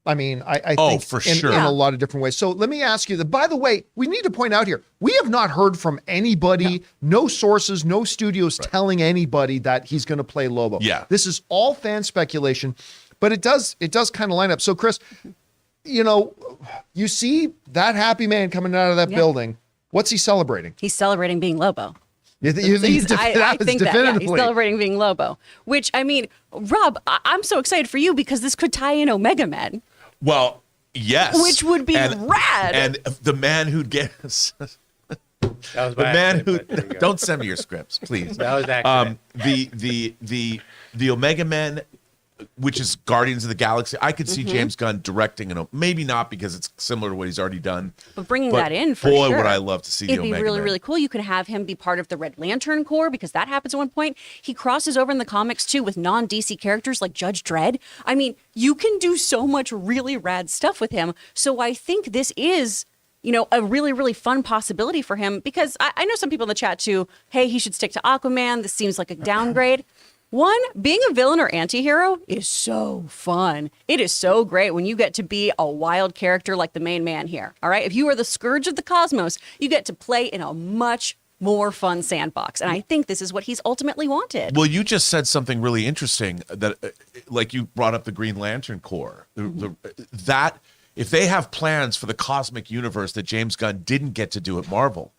I mean, I think for in sure. a lot of different ways. So let me ask you that, by the way, we need to point out here, we have not heard from anybody, no sources, no studios telling anybody that he's going to play Lobo. Yeah. This is all fan speculation. But it does kind of line up. So, Chris, you know, you see that happy man coming out of that building. What's he celebrating? He's celebrating being Lobo. You think I think that, yeah, he's definitively. celebrating being Lobo. Which, I mean, Rob, I'm so excited for you because this could tie in Omega Men. Well, yes. Which would be rad. And the man who'd get us. That was The by man accident, who but there you go. don't send me your scripts, please. That was accident. The Omega Men which is Guardians of the Galaxy. I could see James Gunn directing, and maybe not because it's similar to what he's already done. But bringing that in for boy, sure. would I love to see It'd the be Omega really, Man. really cool. You could have him be part of the Red Lantern Corps because that happens at one point. He crosses over in the comics too with non-DC characters like Judge Dredd. I mean, you can do so much really rad stuff with him. So I think this is, a really, really fun possibility for him because I know some people in the chat too, hey, he should stick to Aquaman. This seems like a downgrade. One, being a villain or anti-hero is so fun. It is so great when you get to be a wild character like the main man here. All right. If you are the scourge of the cosmos, you get to play in a much more fun sandbox. And I think this is what he's ultimately wanted. Well, you just said something really interesting that, like you brought up the Green Lantern Corps. That if they have plans for the cosmic universe that James Gunn didn't get to do at Marvel,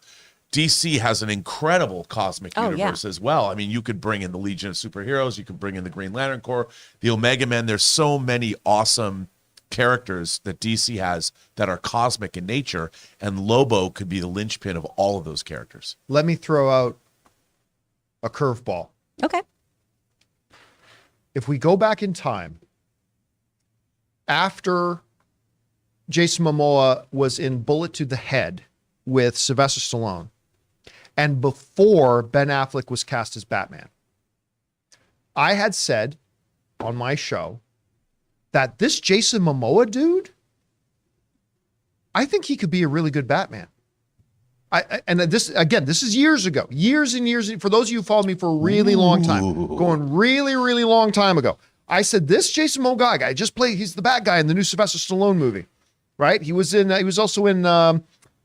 DC has an incredible cosmic universe as well. I mean, you could bring in the Legion of Superheroes, you could bring in the Green Lantern Corps, the Omega Men. There's so many awesome characters that DC has that are cosmic in nature, and Lobo could be the linchpin of all of those characters. Let me throw out a curveball. Okay. If we go back in time, after Jason Momoa was in Bullet to the Head with Sylvester Stallone, and before Ben Affleck was cast as Batman, I had said on my show that this Jason Momoa dude, I think he could be a really good Batman. This is years ago, years and years. For those of you who followed me for a really long time, going really, really long time ago, I said this Jason Momoa guy just played. He's the bad guy in the new Sylvester Stallone movie, right? He was also in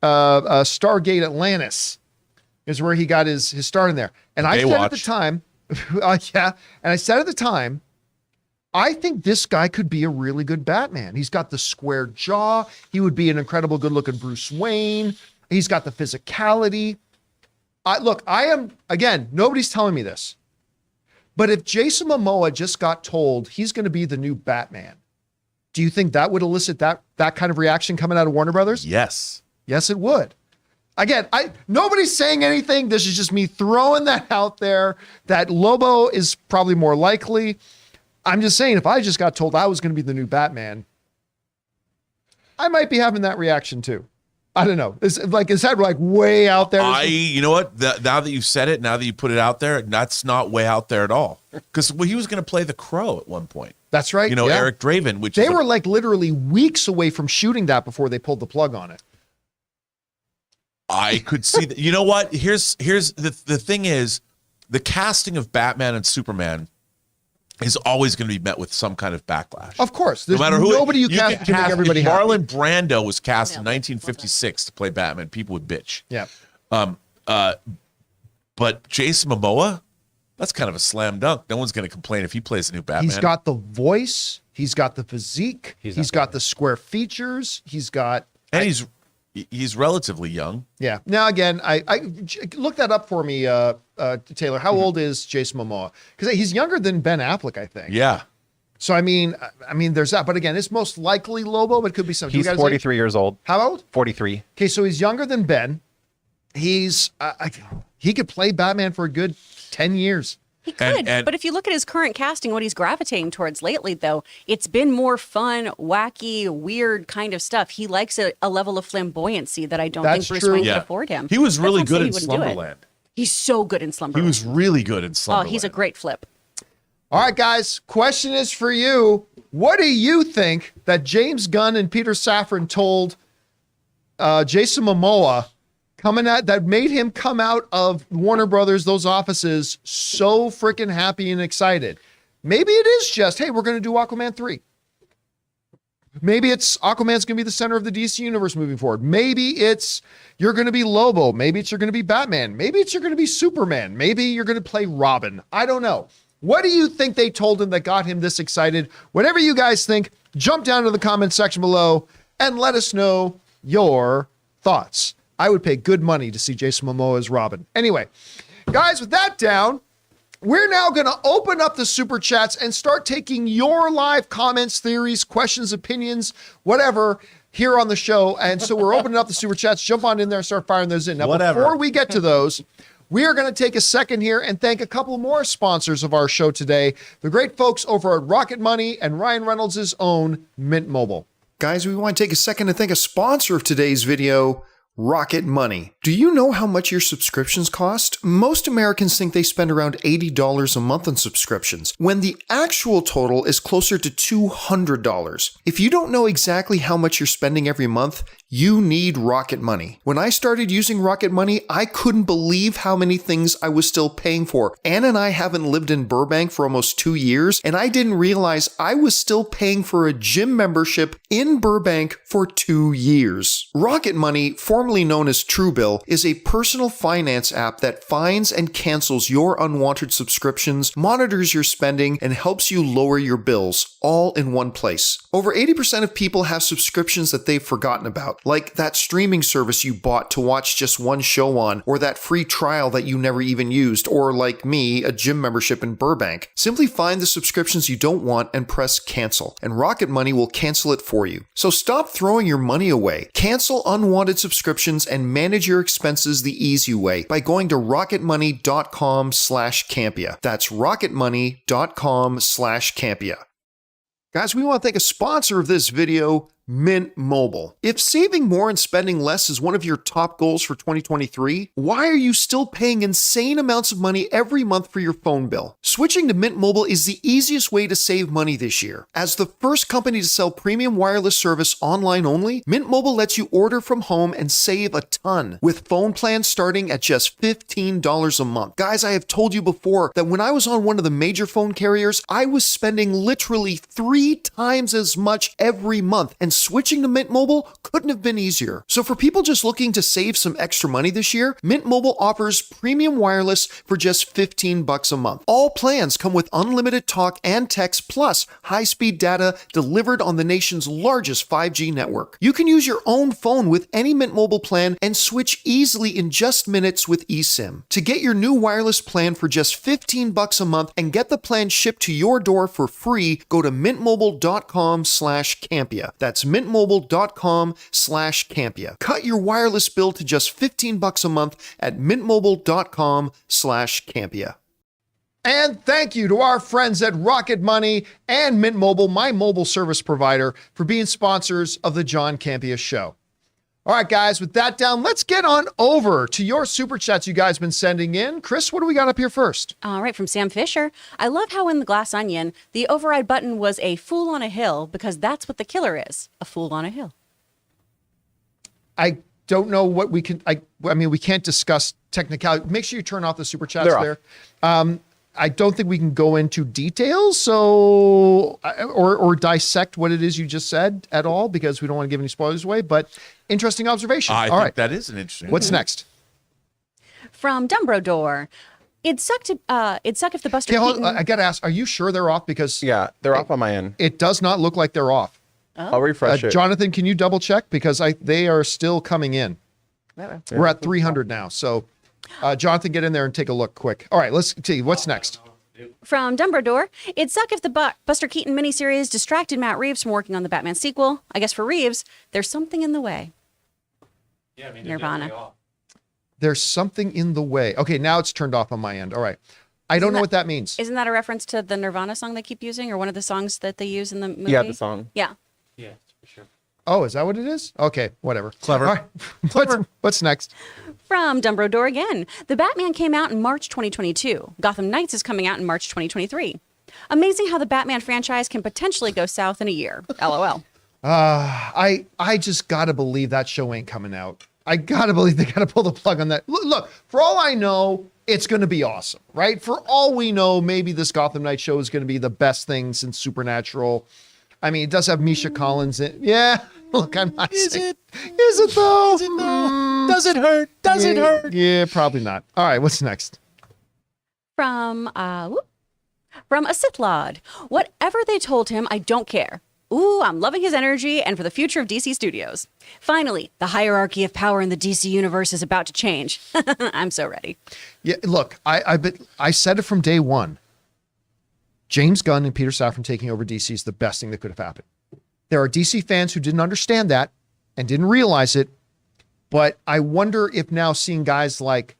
Stargate Atlantis, is where he got his start in there. And I said at the time, and I said at the time, I think this guy could be a really good Batman. He's got the square jaw. He would be an incredible good-looking Bruce Wayne. He's got the physicality. Nobody's telling me this, but if Jason Momoa just got told he's going to be the new Batman, do you think that would elicit that kind of reaction coming out of Warner Brothers? Yes. Yes, it would. Again, nobody's saying anything. This is just me throwing that out there, that Lobo is probably more likely. I'm just saying, if I just got told I was going to be the new Batman, I might be having that reaction too. I don't know. Is that way out there? You know what? Now that you've said it, now that you put it out there, that's not way out there at all. Because he was going to play the Crow at one point. That's right. Eric Draven, which they were literally weeks away from shooting that before they pulled the plug on it. I could see that. You know what? Here's the thing is, the casting of Batman and Superman is always going to be met with some kind of backlash. Of course. There's no matter who nobody you cast to make everybody happy. Marlon Brando was cast in 1956 to play Batman. People would bitch. Yeah. But Jason Momoa, that's kind of a slam dunk. No one's going to complain if he plays a new Batman. He's got the voice. He's got the physique. He's got the square features. He's got... And he's relatively young. Yeah. Now, again, I look that up for me, Taylor. How old is Jason Momoa? Because he's younger than Ben Affleck, I think. Yeah. So, I mean, there's that. But again, it's most likely Lobo, but it could be something. He's 43 years old. How old? 43. Okay, so he's younger than Ben. He's he could play Batman for a good 10 years. He could, but if you look at his current casting, what he's gravitating towards lately, though, it's been more fun, wacky, weird kind of stuff. He likes a level of flamboyancy that I don't think Bruce Wayne could afford him. He was really good in Slumberland. He's so good in Slumberland. He was really good in Slumberland. Oh, he's a great flip. All right, guys, question is for you. What do you think that James Gunn and Peter Safran told Jason Momoa that made him come out of Warner Brothers, those offices, so freaking happy and excited? Maybe it is just, hey, we're going to do Aquaman 3. Maybe it's Aquaman's going to be the center of the DC universe moving forward. Maybe it's you're going to be Lobo. Maybe it's you're going to be Batman. Maybe it's you're going to be Superman. Maybe you're going to play Robin. I don't know. What do you think they told him that got him this excited? Whatever you guys think, jump down to the comment section below and let us know your thoughts. I would pay good money to see Jason Momoa as Robin. Anyway, guys, with that down, we're now going to open up the super chats and start taking your live comments, theories, questions, opinions, whatever, here on the show. And so we're opening up the super chats. Jump on in there and start firing those in. Now, before we get to those, We are going to take a second here and thank a couple more sponsors of our show today, the great folks over at Rocket Money and Ryan Reynolds' own Mint Mobile. Guys, we want to take a second to thank a sponsor of today's video, Rocket Money. Do you know how much your subscriptions cost? Most Americans think they spend around $80 a month on subscriptions, when the actual total is closer to $200. If you don't know exactly how much you're spending every month, you need Rocket Money. When I started using Rocket Money, I couldn't believe how many things I was still paying for. Ann and I haven't lived in Burbank for almost 2 years, and I didn't realize I was still paying for a gym membership in Burbank for 2 years. Rocket Money, formerly known as Truebill, is a personal finance app that finds and cancels your unwanted subscriptions, monitors your spending, and helps you lower your bills, all in one place. Over 80% of people have subscriptions that they've forgotten about, like that streaming service you bought to watch just one show on, or that free trial that you never even used, or like me, a gym membership in Burbank. Simply find the subscriptions you don't want and press cancel, and Rocket Money will cancel it for you. So stop throwing your money away. Cancel unwanted subscriptions and manage your expenses the easy way by going to rocketmoney.com/Campea. That's rocketmoney.com/Campea. Guys, we want to thank a sponsor of this video, Mint Mobile. If saving more and spending less is one of your top goals for 2023, why are you still paying insane amounts of money every month for your phone bill? Switching to Mint Mobile is the easiest way to save money this year. As the first company to sell premium wireless service online only, Mint Mobile lets you order from home and save a ton, with phone plans starting at just $15 a month. Guys, I have told you before that when I was on one of the major phone carriers, I was spending literally 3 times as much every month, and switching to Mint Mobile couldn't have been easier. So for people just looking to save some extra money this year, Mint Mobile offers premium wireless for just $15 a month. All plans come with unlimited talk and text plus high-speed data delivered on the nation's largest 5G network. You can use your own phone with any Mint Mobile plan and switch easily in just minutes with eSIM. To get your new wireless plan for just $15 a month and get the plan shipped to your door for free, go to mintmobile.com/Campea. That's mintmobile.com/Campea. Cut your wireless bill to just $15 a month at mintmobile.com/Campea. And thank you to our friends at Rocket Money and Mint Mobile, my mobile service provider, for being sponsors of the John Campea Show. All right, guys, with that down, let's get on over to your super chats you guys been sending in. Chris, what do we got up here first? All right, from Sam Fisher. I love how in The Glass Onion, the override button was a fool on a hill because that's what the killer is, a fool on a hill. I don't know what we can, I mean, we can't discuss technicality. Make sure you turn off the super chats there. I don't think we can go into details, so or dissect what it is you just said at all, because we don't want to give any spoilers away. But interesting observation. I think that is an interesting. What's next? From Dumbledore. It'd suck if the Buster Keaton... I got to ask, are you sure they're off? Because Yeah, they're off on my end. it does not look like they're off. I'll refresh it. Jonathan, can you double check? Because they are still coming in. We're at 300 now. So Jonathan, get in there and take a look quick. All right, let's see. What's next? From Dumbledore. It'd suck if the Buster Keaton miniseries distracted Matt Reeves from working on the Batman sequel. I guess for Reeves, there's something in the way. Yeah, I mean, Nirvana. There's something in the way. Okay, now it's turned off on my end. All right. I don't know what that means. Isn't that a reference to the Nirvana song they keep using, or one of the songs that they use in the movie? Yeah, the song. Yeah. Yeah, for sure. Oh, is that what it is? Okay, whatever. Clever. All right. What's next? From Dumbledore again. The Batman came out in March 2022. Gotham Knights is coming out in March 2023. Amazing how the Batman franchise can potentially go south in a year. LOL. I just gotta believe that show ain't coming out. I gotta believe they gotta pull the plug on that. Look, for all I know, it's gonna be awesome, right? For all we know, maybe this Gotham Knight show is gonna be the best thing since Supernatural. I mean, it does have Misha Collins in. Yeah, look, I'm not saying. Is it though? Does it hurt? Does it hurt? Yeah, probably not. All right, what's next? From a Sith Lord. Whatever they told him, I don't care. Ooh, I'm loving his energy and for the future of DC Studios. Finally, the hierarchy of power in the DC universe is about to change. I'm so ready. Yeah, look, I said it from day one. James Gunn and Peter Safran taking over DC is the best thing that could have happened. There are DC fans who didn't understand that and didn't realize it, but I wonder if now seeing guys like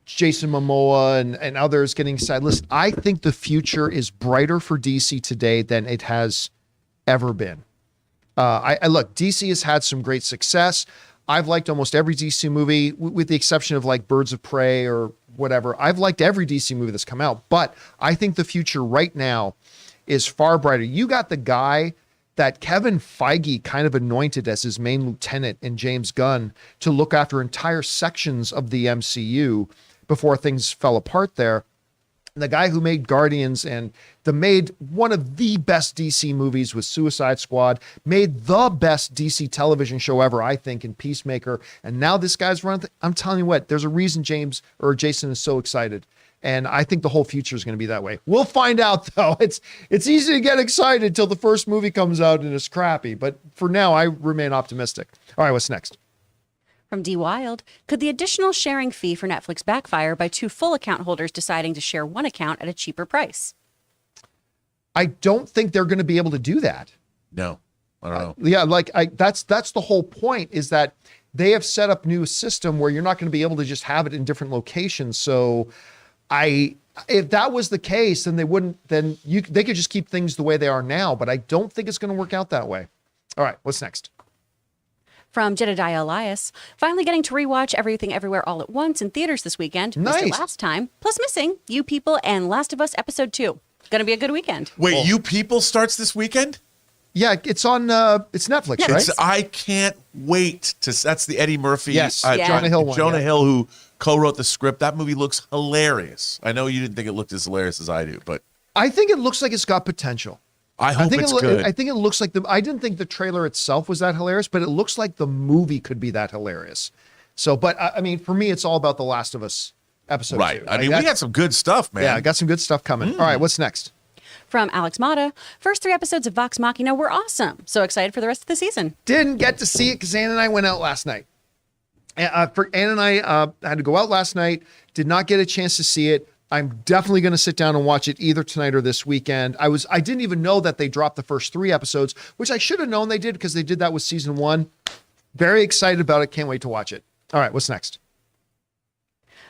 Jason Momoa and others getting excited. Listen, I think the future is brighter for DC today than it has ever been. I look, DC has had some great success. I've liked almost every DC movie, with the exception of like Birds of Prey or whatever. I've liked every DC movie that's come out, but I think the future right now is far brighter. You got the guy that Kevin Feige kind of anointed as his main lieutenant in James Gunn to look after entire sections of the MCU before things fell apart there. The guy who made Guardians and made one of the best DC movies with Suicide Squad, made the best DC television show ever, I think, in Peacemaker. And now this guy's running. I'm telling you what, there's a reason Jason is so excited. And I think the whole future is going to be that way. We'll find out, though. It's easy to get excited until the first movie comes out and it's crappy. But for now, I remain optimistic. All right, what's next? From D. Wild, could the additional sharing fee for Netflix backfire by 2 full account holders deciding to share one account at a cheaper price? I don't think they're going to be able to do that. No, I don't know. Yeah, that's the whole point, is that they have set up new system where you're not going to be able to just have it in different locations. So if that was the case, then they could just keep things the way they are now, but I don't think it's going to work out that way. All right, what's next? From Jedediah Elias, finally getting to rewatch Everything Everywhere All at Once in theaters this weekend. Nice. Missed it last time. Plus missing You People and Last of Us Episode 2. Gonna be a good weekend. Wait, You People starts this weekend? Yeah, it's on it's Netflix, right? I can't wait that's the Eddie Murphy. Yes, Yeah. Jonah Hill one. Jonah Hill, who co-wrote the script. That movie looks hilarious. I know you didn't think it looked as hilarious as I do, but I think it looks like it's got potential. I hope it's good. I think it looks like I didn't think the trailer itself was that hilarious, but it looks like the movie could be that hilarious. So, but I mean, for me, it's all about The Last of Us episode 2. Right. I mean, we got some good stuff, man. Yeah, I got some good stuff coming. All right, what's next? From Alex Mata, first 3 episodes of Vox Machina were awesome. So excited for the rest of the season. Didn't get to see it because Ann and I went out last night. Ann and I had to go out last night, did not get a chance to see it. I'm definitely going to sit down and watch it either tonight or this weekend. I didn't even know that they dropped the first 3 episodes, which I should have known they did because they did that with season 1. Very excited about it. Can't wait to watch it. All right, what's next?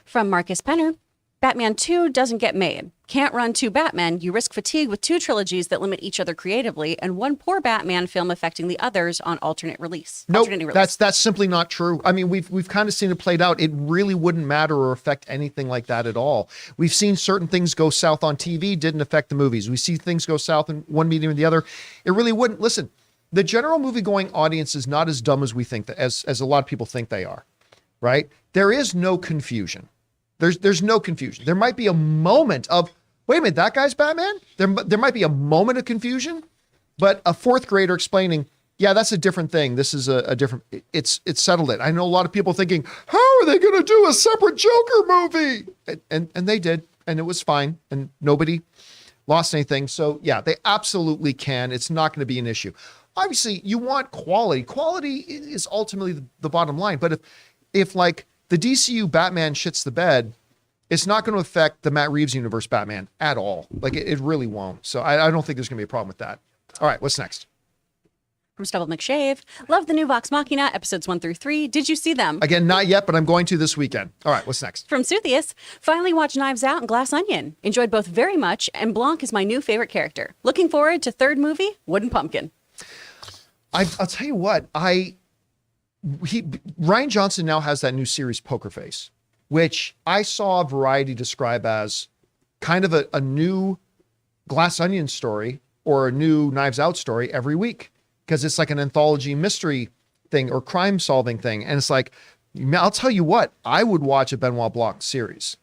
From Marcus Penner, Batman 2 doesn't get made. Can't run 2 Batmen. You risk fatigue with 2 trilogies that limit each other creatively, and 1 poor Batman film affecting the others on alternate release. Nope, that's simply not true. I mean, we've kind of seen it played out. It really wouldn't matter or affect anything like that at all. We've seen certain things go south on TV, didn't affect the movies. We see things go south in one medium or the other. It really wouldn't. Listen, the general movie-going audience is not as dumb as we think, as a lot of people think they are, right? There is no confusion. There's no confusion. There might be a moment of, wait a minute, that guy's Batman? There might be a moment of confusion, but a 4th grader explaining, yeah, that's a different thing. This is a different, it's settled it. I know a lot of people thinking, how are they going to do a separate Joker movie? And they did, and it was fine, and nobody lost anything. So yeah, they absolutely can. It's not going to be an issue. Obviously, you want quality. Quality is ultimately the bottom line. But if like the DCU Batman shits the bed, it's not going to affect the Matt Reeves universe Batman at all. Like it really won't. So I don't think there's going to be a problem with that. All right, what's next? From Stubble McShave, love the new Vox Machina episodes 1 through 3. Did you see them? Again, not yet, but I'm going to this weekend. All right, what's next? From Suthius, finally watched Knives Out and Glass Onion. Enjoyed both very much, and Blanc is my new favorite character. Looking forward to 3rd movie, Wooden Pumpkin. I'll tell you what, Ryan Johnson now has that new series Poker Face, which I saw Variety describe as kind of a new Glass Onion story or a new Knives Out story every week, because it's like an anthology mystery thing or crime solving thing. And it's like, I'll tell you what, I would watch a Benoit Blanc series.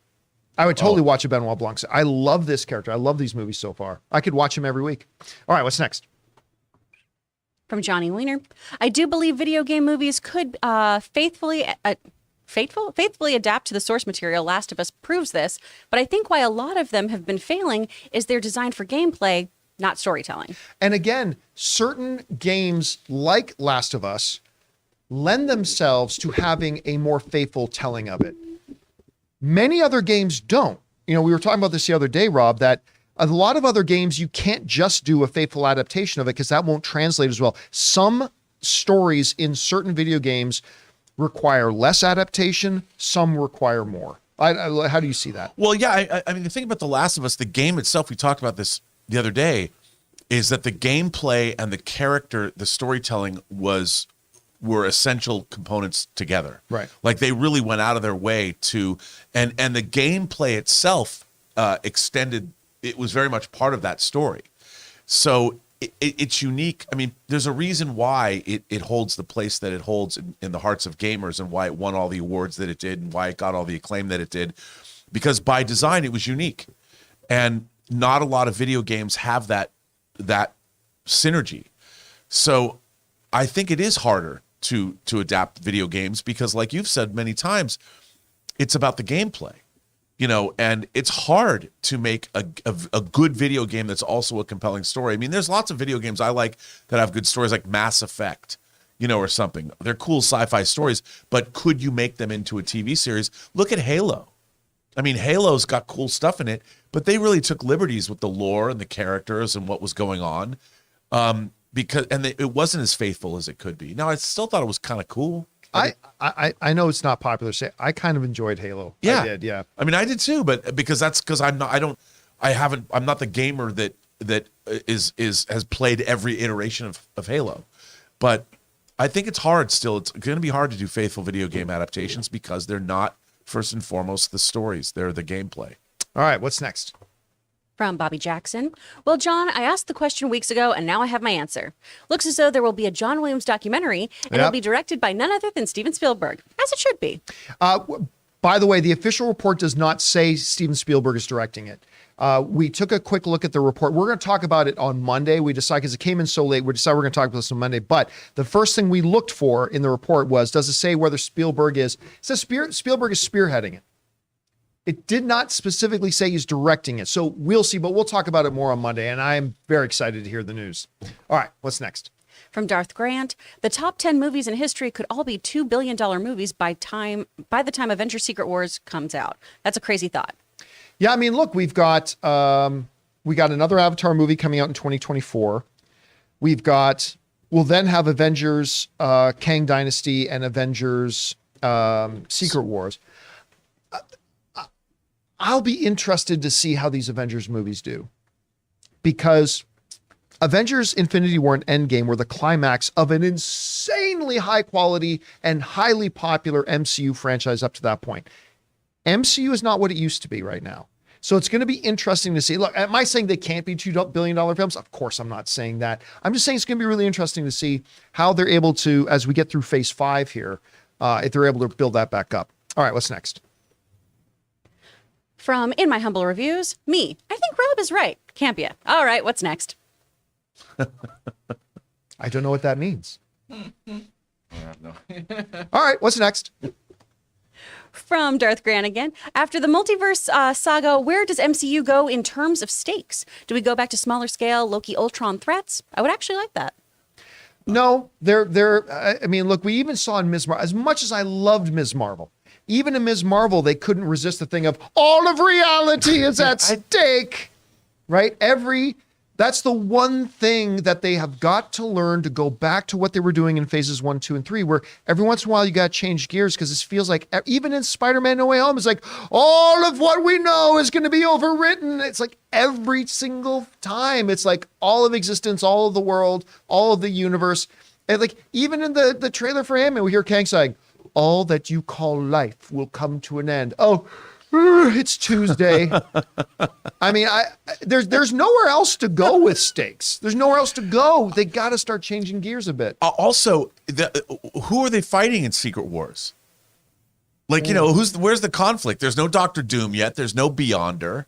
I would totally watch a Benoit Blanc. I love this character. I love these movies so far. I could watch him every week. All right, what's next? From Johnny Wiener, I do believe video game movies could faithfully adapt to the source material. Last of Us proves this, but I think why a lot of them have been failing is they're designed for gameplay, not storytelling. And again, certain games like Last of Us lend themselves to having a more faithful telling of it. Many other games don't. You know, we were talking about this the other day, Rob, that a lot of other games, you can't just do a faithful adaptation of it because that won't translate as well. Some stories in certain video games require less adaptation. Some require more. How do you see that? Well, yeah, I mean, the thing about The Last of Us, the game itself, we talked about this the other day, is that the gameplay and the character, the storytelling were essential components together. Right. Like they really went out of their way to, and the gameplay itself extended, it was very much part of that story. So it's unique. I mean, there's a reason why it holds the place that it holds in the hearts of gamers, and why it won all the awards that it did, and why it got all the acclaim that it did, because by design it was unique. And not a lot of video games have that synergy. So I think it is harder to adapt video games because, like you've said many times, it's about the gameplay, and it's hard to make a good video game that's also a compelling story. I mean, there's lots of video games I like that have good stories, like Mass Effect, or something. They're cool sci-fi stories, but could you make them into a TV series? Look at Halo. I mean, Halo's got cool stuff in it, but they really took liberties with the lore and the characters and what was going on, it wasn't as faithful as it could be. Now, I still thought it was kind of cool. I know it's not popular. I kind of enjoyed Halo. Yeah, I did. Yeah. I mean, I did too, but because I'm not the gamer that has played every iteration of Halo, but I think it's hard still. It's going to be hard to do faithful video game adaptations because they're not, first and foremost, the stories. They're the gameplay. All right, what's next? From Bobby Jackson. Well, John, I asked the question weeks ago, and now I have my answer. Looks as though there will be a John Williams documentary, and it'll be directed by none other than Steven Spielberg, as it should be. By the way, the official report does not say Steven Spielberg is directing it. We took a quick look at the report. We're going to talk about it on Monday. We decided, because it came in so late, we decided we're going to talk about this on Monday. But the first thing we looked for in the report was, does it say whether Spielberg is? It says Spielberg is spearheading it. It did not specifically say he's directing it. So we'll see, but we'll talk about it more on Monday. And I am very excited to hear the news. All right, what's next? From Darth Grant, the top 10 movies in history could all be $2 billion movies by the time Avengers Secret Wars comes out. That's a crazy thought. Yeah, I mean, look, we got another Avatar movie coming out in 2024. We'll then have Avengers Kang Dynasty and Avengers Secret Wars. I'll be interested to see how these Avengers movies do, because Avengers Infinity War and Endgame were the climax of an insanely high quality and highly popular MCU franchise up to that point. MCU is not what it used to be right now. So it's going to be interesting to see. Look, am I saying they can't be $2 billion films? Of course, I'm not saying that. I'm just saying it's going to be really interesting to see how they're able to, as we get through phase 5 here, if they're able to build that back up. All right, what's next? From In My Humble Reviews, me. I think Rob is right. Campea. All right, what's next? I don't know what that means. All right, what's next? From Darth Grant again. After the multiverse saga, where does MCU go in terms of stakes? Do we go back to smaller scale Loki Ultron threats? I would actually like that. No, I mean, look, we even saw in Ms. Marvel, as much as I loved Ms. Marvel, even in Ms. Marvel, they couldn't resist the thing of all of reality is at stake, right? That's the one thing that they have got to learn, to go back to what they were doing in phases 1, 2, and 3, where every once in a while you got to change gears, because it feels like even in Spider-Man No Way Home, it's like all of what we know is going to be overwritten. It's like every single time, it's like all of existence, all of the world, all of the universe. And like even in the trailer for Ant-Man, we hear Kang saying, all that you call life will come to an end. Oh, it's Tuesday. I mean, there's nowhere else to go with stakes. There's nowhere else to go. They got to start changing gears a bit. Also, who are they fighting in Secret Wars? Like, where's the conflict? There's no Doctor Doom yet. There's no Beyonder.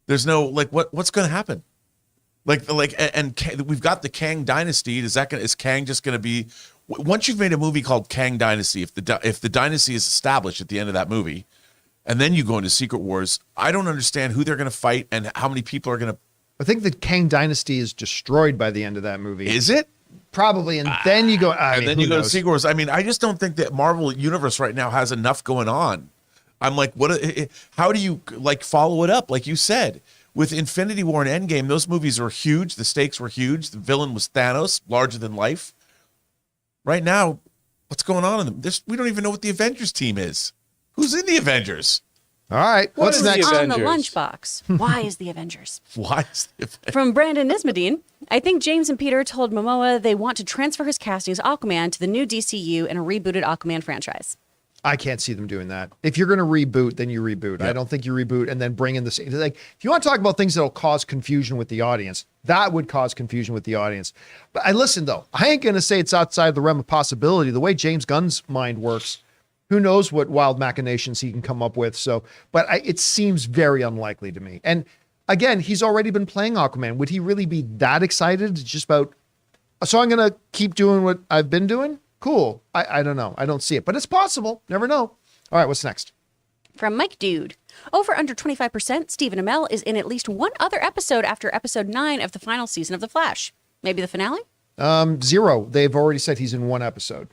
There's no, like, what's going to happen? And we've got the Kang Dynasty. Is Kang just going to be, once you've made a movie called Kang Dynasty, if the dynasty is established at the end of that movie, and then you go into Secret Wars, I don't understand who they're going to fight and how many people are going to. I think the Kang Dynasty is destroyed by the end of that movie. Is it? Probably. And then you go. Then you go to Secret Wars. I mean, I just don't think that Marvel Universe right now has enough going on. I'm like, how do you follow it up? Like you said, with Infinity War and Endgame, those movies were huge. The stakes were huge. The villain was Thanos, larger than life. Right now, what's going on in them? We don't even know what the Avengers team is. Who's in the Avengers? All right. What What's is the next? On the Avengers. lunchbox. Why is the Avengers? Why is it? From Brandon Nismadine, I think James and Peter told Momoa they want to transfer his casting as Aquaman to the new DCU in a rebooted Aquaman franchise. I can't see them doing that. If you're going to reboot, then you reboot. I don't think you reboot and then bring in the same. Like, if you want to talk about things that'll cause confusion with the audience, that would cause confusion with the audience. But I listen, though. I ain't going to say it's outside the realm of possibility. The way James Gunn's mind works, who knows what wild machinations he can come up with. So, but it seems very unlikely to me. And again, he's already been playing Aquaman. Would he really be that excited? It's just about, so I'm going to keep doing what I've been doing? Cool. I don't know. I don't see it, but it's possible. Never know. All right, what's next? From Mike Dude. Over under 25%, Stephen Amell is in at least one other episode after episode 9 of the final season of The Flash. Maybe the finale? 0. They've already said he's in one episode.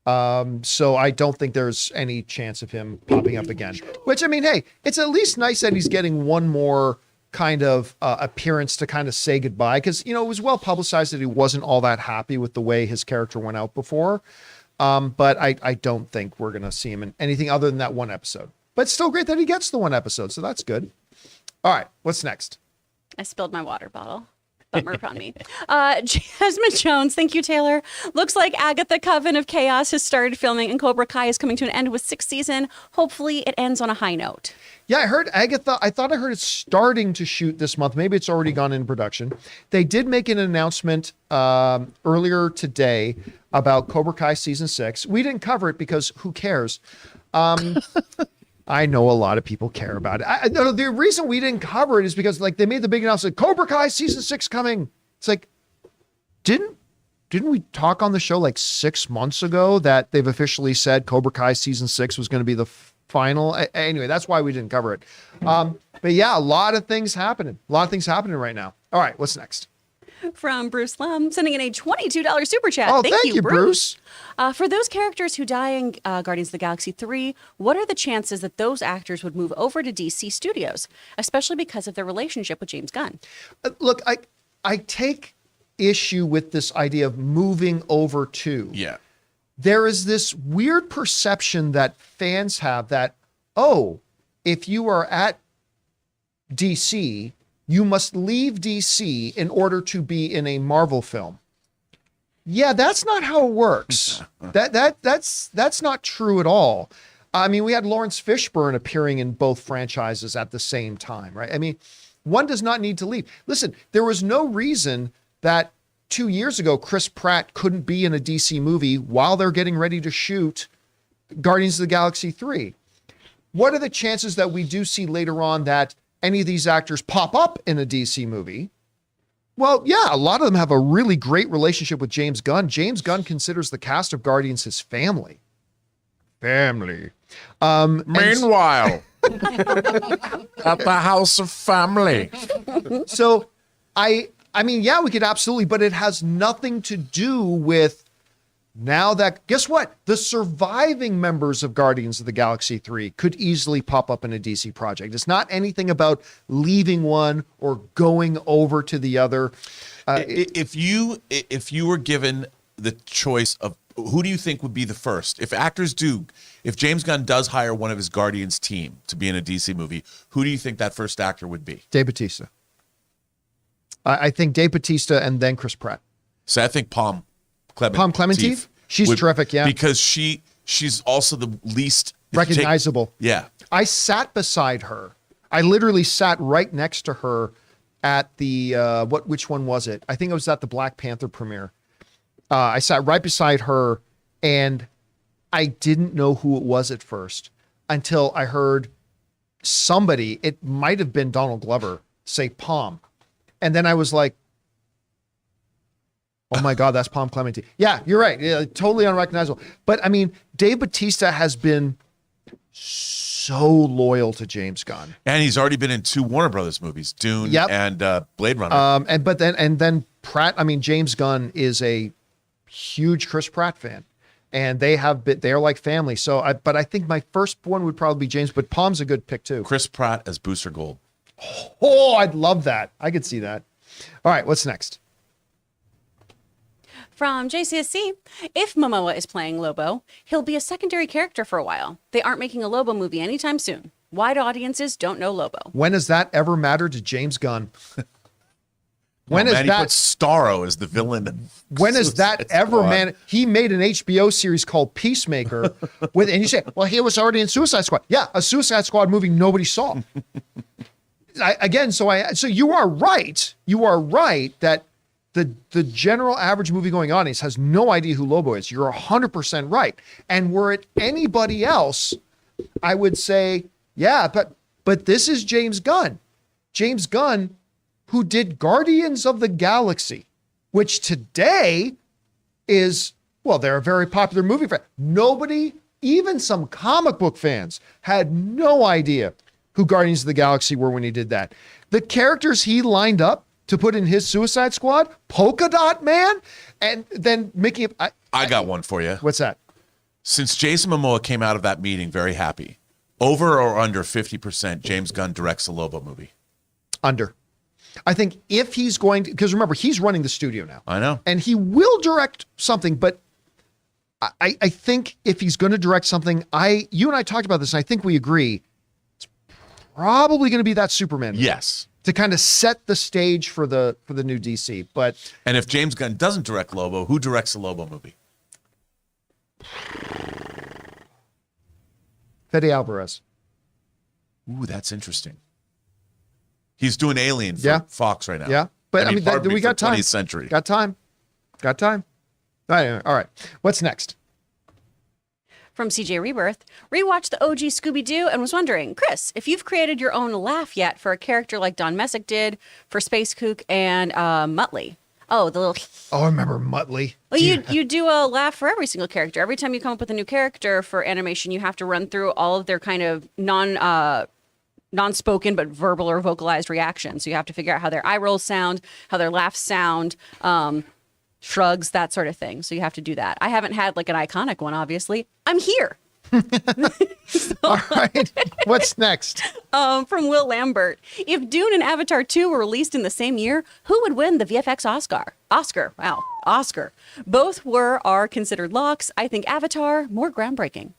So I don't think there's any chance of him popping up again. Which, I mean, hey, it's at least nice that he's getting one more kind of appearance to kind of say goodbye, because, you know, it was well publicized that he wasn't all that happy with the way his character went out before. But I don't think we're going to see him in anything other than that one episode. But it's still great that he gets the one episode, so that's good. All right, what's next? I spilled my water bottle. Bummer upon me. Jasmine Jones, thank you, Taylor. Looks like Agatha Coven of Chaos has started filming and Cobra Kai is coming to an end with 6th season. Hopefully it ends on a high note. Yeah, I heard Agatha. I thought I heard it's starting to shoot this month. Maybe it's already gone in production. They did make an announcement earlier today about Cobra Kai season 6. We didn't cover it because who cares? I know a lot of people care about it. No, the reason we didn't cover it is because, like, they made the big announcement, Cobra Kai season 6 coming. It's like, didn't we talk on the show like 6 months ago that they've officially said Cobra Kai season 6 was going to be the final? Anyway, that's why we didn't cover it. But yeah, a lot of things happening. A lot of things happening right now. All right, what's next? From Bruce Lum, sending in a $22 super chat. Oh, thank you, Bruce. For those characters who die in Guardians of the Galaxy 3, what are the chances that those actors would move over to DC Studios, especially because of their relationship with James Gunn? Look, I take issue with this idea of moving over to. Yeah. There is this weird perception that fans have that, oh, if you are at DC, you must leave DC in order to be in a Marvel film. Yeah, that's not how it works. That's not true at all. I mean, we had Lawrence Fishburne appearing in both franchises at the same time, right? I mean, one does not need to leave. Listen, there was no reason that 2 years ago Chris Pratt couldn't be in a DC movie while they're getting ready to shoot Guardians of the Galaxy 3. What are the chances that we do see later on that any of these actors pop up in a DC movie? Well, yeah, a lot of them have a really great relationship with James Gunn. James Gunn considers the cast of Guardians his family. Meanwhile, at the House of Family. So I mean, yeah, we could absolutely, but it has nothing to do with now that, guess what? The surviving members of Guardians of the Galaxy 3 could easily pop up in a DC project. It's not anything about leaving one or going over to the other. If you were given the choice of who do you think would be the first? If James Gunn does hire one of his Guardians team to be in a DC movie, who do you think that first actor would be? Dave Bautista. I think Dave Bautista and then Chris Pratt. So I think Palm Clementine? She's terrific, yeah. Because she's also the least recognizable. Yeah. I sat beside her. I literally sat right next to her at the which one was it? I think it was at the Black Panther premiere. I sat right beside her and I didn't know who it was at first until I heard somebody, it might have been Donald Glover, say Palm. And then I was like, oh my God, that's Palm Clementine. Yeah, you're right. Yeah, totally unrecognizable. But I mean, Dave Bautista has been so loyal to James Gunn. And he's already been in 2 Warner Brothers movies, Dune and Blade Runner. And then Pratt, I mean, James Gunn is a huge Chris Pratt fan. And they're like family. So but I think my first one would probably be James, but Palm's a good pick too. Chris Pratt as Booster Gold. Oh, I'd love that. I could see that. All right, what's next? From JCSC, if Momoa is playing Lobo, he'll be a secondary character for a while. They aren't making a Lobo movie anytime soon. Wide audiences don't know Lobo. When has that ever mattered to James Gunn? When Oh, has man, that? he put Starro as the villain. When has that Suicide ever, Squad. man? He made an HBO series called Peacemaker and you say, well, he was already in Suicide Squad. Yeah, a Suicide Squad movie nobody saw. So you are right. You are right that the general average movie going audience has no idea who Lobo is. You're 100% right. And were it anybody else, I would say, yeah, but this is James Gunn. James Gunn, who did Guardians of the Galaxy, which today is, well, they're a very popular movie. Nobody, even some comic book fans, had no idea who Guardians of the Galaxy were when he did that. The characters he lined up to put in his Suicide Squad, Polka Dot Man, and then Mickey. I got one for you. What's that? Since Jason Momoa came out of that meeting very happy, over or under 50%, James Gunn directs a Lobo movie. Under. I think if he's going to, because remember, he's running the studio now. I know. And he will direct something, but I think if he's going to direct something, you and I talked about this, and I think we agree, it's probably going to be that Superman movie. Yes. To kind of set the stage for the new DC. But And if James Gunn doesn't direct Lobo, who directs a Lobo movie? Fede Alvarez. Ooh, that's interesting. He's doing Alien for Yeah. Fox right now. Yeah. But I mean, pardon me, we for got time. 20th Century. Got time. Got time. All right. What's next? From CJ Rebirth, rewatched the OG Scooby-Doo and was wondering, Chris, if you've created your own laugh yet for a character like Don Messick did for Space Kook and Muttley. Oh, the little... Oh, I remember Muttley. Well, you do a laugh for every single character. Every time you come up with a new character for animation, you have to run through all of their kind of non-spoken but verbal or vocalized reactions. So you have to figure out how their eye rolls sound, how their laughs sound, shrugs, that sort of thing. So you have to do that. I haven't had like an iconic one, obviously. I'm here. All right. What's next? From Will Lambert. If Dune and Avatar 2 were released in the same year, who would win the VFX Oscar? Wow, Oscar. Both are considered locks. I think Avatar, more groundbreaking.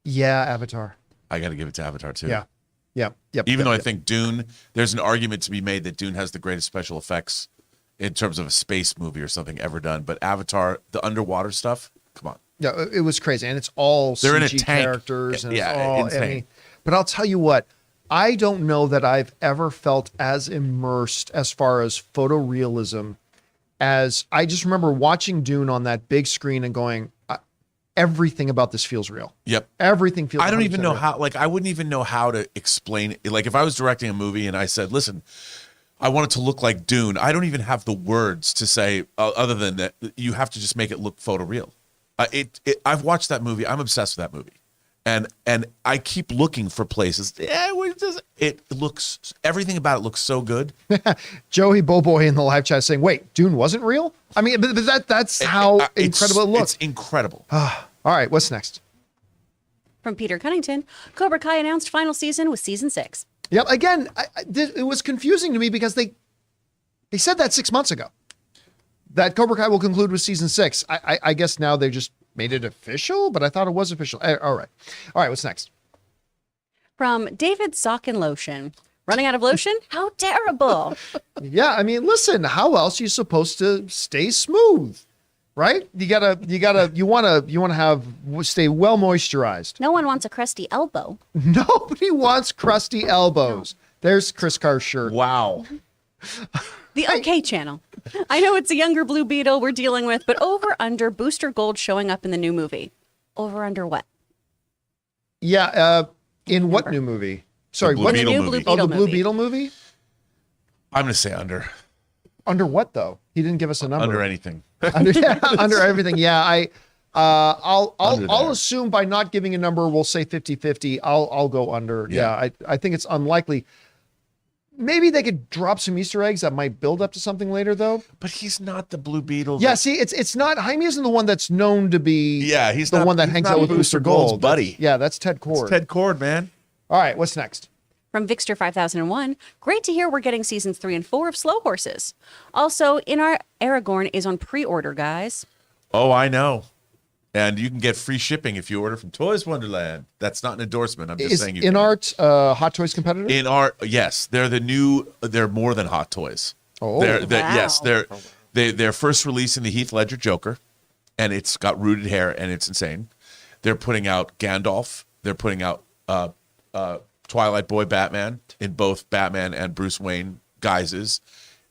Yeah, Avatar. I got to give it to Avatar too. Yeah. Yep. Even though I think Dune, there's an argument to be made that Dune has the greatest special effects in terms of a space movie or something ever done. But Avatar, the underwater stuff, come on. Yeah, it was crazy. And it's all They're in a CG tank. characters. And Yeah, it's all, insane. But I'll tell you what, I don't know that I've ever felt as immersed as far as photorealism as I just remember watching Dune on that big screen and going, everything about this feels real. Yep. Everything feels I don't even know real. how, like, I wouldn't even know how to explain it. Like, if I was directing a movie and I said, listen, I want it to look like Dune, I don't even have the words to say other than that you have to just make it look photoreal. I've watched that movie. I'm obsessed with that movie. And I keep looking for places. It looks, everything about it looks so good. Joey Boboy in the live chat saying, wait, Dune wasn't real? I mean, but that's how incredible it looks. It's incredible. All right, what's next? From Peter Cunnington, Cobra Kai announced final season with season 6. Yep. Again, it was confusing to me because they said that 6 months ago that Cobra Kai will conclude with season 6. I guess now they just made it official, but I thought it was official. All right. What's next? From David Sock and Lotion. Running out of lotion? How terrible. Yeah. I mean, listen, how else are you supposed to stay smooth? Right? You want to stay well moisturized. No one wants a crusty elbow. Nobody wants crusty elbows. There's Chris Carr's shirt. Wow. The OK channel. I know it's a younger Blue Beetle we're dealing with, but over under Booster Gold showing up in the new movie. Over under what? Yeah. In what new movie? Sorry, Blue what Beetle new movie. Blue Beetle the Blue movie. Beetle movie? I'm going to say under. Under what though? He didn't give us a number. Under anything. Under everything. Yeah. I'll Under there. assume by not giving a number, we'll say 50-50. I'll go under. Yeah. I think it's unlikely. Maybe they could drop some Easter eggs that might build up to something later though. But he's not the Blue Beetle. Yeah, see, it's not Jaime isn't the one that's known to be He's the not- one that he's hangs not out with Booster Booster Gold's Gold. buddy. Yeah, that's Ted Cord. Ted Cord, man. All right, what's next? From Vixter 5001, great to hear we're getting seasons 3 and 4 of Slow Horses. Also, In Our Aragorn is on pre-order, guys. Oh, I know. And you can get free shipping if you order from Toys Wonderland. That's not an endorsement. I'm just Is saying you In can. Art Hot Toys competitor? In Art, yes, they're more than Hot Toys. Oh, Yes, they're first releasing the Heath Ledger Joker, and it's got rooted hair, and it's insane. They're putting out Gandalf. They're putting out Twilight Boy Batman in both Batman and Bruce Wayne guises,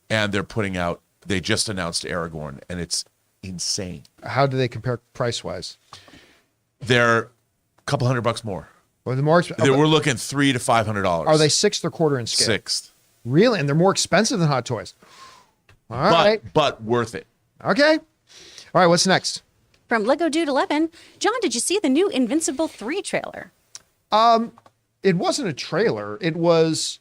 and they just announced Aragorn, and it's insane. How do they compare price-wise? They're a couple $100 more. Well, the more We're looking $300 to $500. Are they sixth or quarter inch scale? Sixth? Really? And they're more expensive than Hot Toys. All right. But worth it. Okay. All right, what's next? From Lego Dude 11, John, did you see the new Invincible 3 trailer? It wasn't a trailer. It was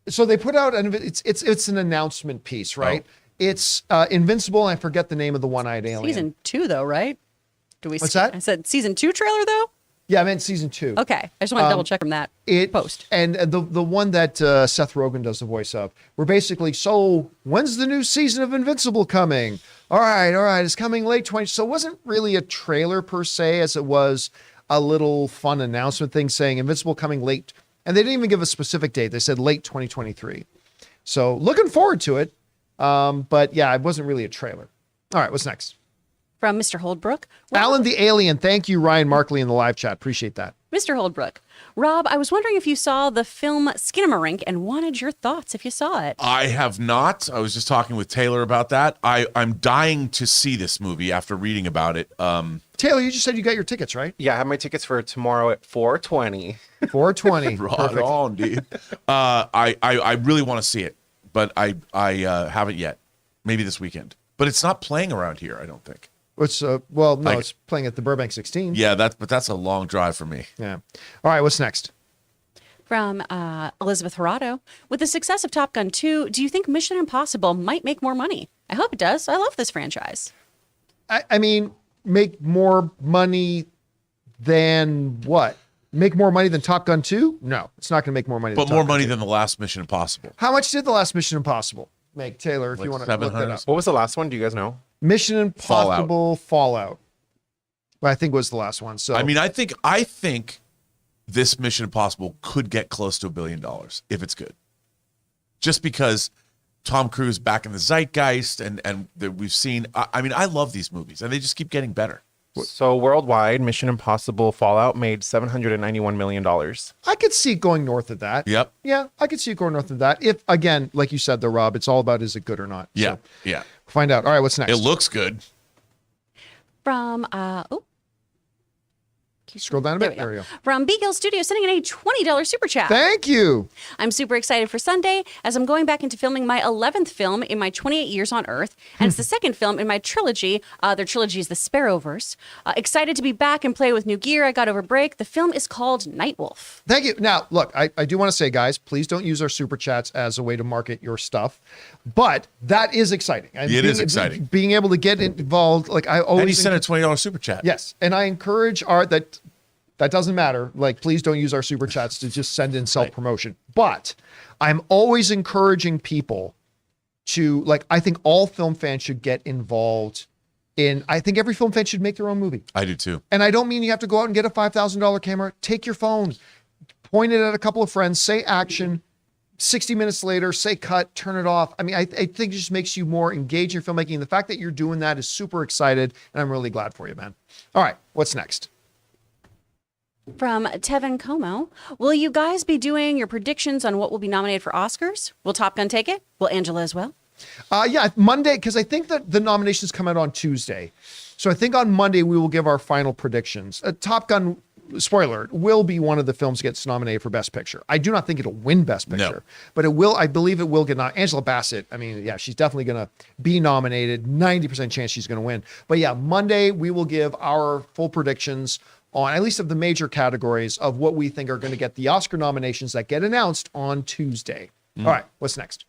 so they put out it's an announcement piece, right? Oh. It's Invincible, and I forget the name of the one-eyed alien. Season 2, though, right? What's that? I said season 2 trailer, though? Yeah, I meant season 2. Okay. I just want to double check from that post. And the one that Seth Rogen does the voice of, we're basically, so when's the new season of Invincible coming? All right, it's coming late 20. So it wasn't really a trailer per se, as it was a little fun announcement thing saying Invincible coming late. And they didn't even give a specific date. They said late 2023. So looking forward to it. But yeah, it wasn't really a trailer. All right, what's next? From Mr. Holdbrook. Alan the Alien. Thank you, Ryan Markley, in the live chat. Appreciate that. Mr. Holdbrook. Rob, I was wondering if you saw the film Skinamarink and wanted your thoughts if you saw it. I have not. I was just talking with Taylor about that. I'm dying to see this movie after reading about it. Taylor, you just said you got your tickets, right? Yeah, I have my tickets for tomorrow at 4:20. 4:20. Right on, dude. I really want to see it, but I haven't yet. Maybe this weekend. But it's not playing around here, I don't think. It's it's playing at the Burbank 16. Yeah, that's a long drive for me. Yeah. All right, what's next? From Elizabeth Hirado. With the success of Top Gun 2, do you think Mission Impossible might make more money? I hope it does. I love this franchise. I mean, make more money than what? Make more money than Top Gun 2? No, it's not going to make more money. But more money than the last Mission Impossible. How much did the last Mission Impossible make, Taylor? If you want to look that up. What was the last one? Do you guys know? Mission Impossible Fallout. Well, I think was the last one. So I mean, I think this Mission Impossible could get close to $1 billion if it's good. Just because Tom Cruise back in the zeitgeist and we've seen. I mean, I love these movies and they just keep getting better. So worldwide, Mission Impossible Fallout made $791 million. I could see it going north of that. Yep. Yeah, I could see it going north of that. If, again, like you said, though, Rob, it's all about is it good or not. Yeah. So, Yeah. find out. All right, what's next? It looks good. From Scroll down a bit. There we go. From Beagle Studio, sending in a $20 super chat. Thank you. I'm super excited for Sunday as I'm going back into filming my 11th film in my 28 years on Earth. And it's the second film in my trilogy. Their trilogy is the Sparrowverse. Excited to be back and play with new gear I got over break. The film is called Nightwolf. Thank you. Now, look, I do want to say, guys, please don't use our super chats as a way to market your stuff. But that is exciting. And It is exciting. Being able to get involved, like I always. And he sent a $20 super chat. Yes. And I encourage that doesn't matter. Like, please don't use our super chats to just send in self-promotion. But I'm always encouraging people to, like, I think all film fans should get involved in, I think every film fan should make their own movie. I do too. And I don't mean you have to go out and get a $5,000 camera. Take your phone, point it at a couple of friends, say action. 60 minutes later, say cut, turn it off. I mean, I think it just makes you more engaged in filmmaking. And the fact that you're doing that is super excited. And I'm really glad for you, man. All right, what's next? From Tevin Como, will you guys be doing your predictions on what will be nominated for Oscars? Will Top Gun take it? Will Angela as well? Yeah, Monday, because I think that the nominations come out on Tuesday. So I think on Monday we will give our final predictions. Top Gun, spoiler alert, will be one of the films that gets nominated for Best Picture. I do not think it'll win Best Picture, but it will. I believe it will get nominated. Angela Bassett, I mean, yeah, she's definitely going to be nominated. 90% chance she's going to win. But yeah, Monday we will give our full predictions on at least of the major categories of what we think are going to get the Oscar nominations that get announced on Tuesday. All right, what's next?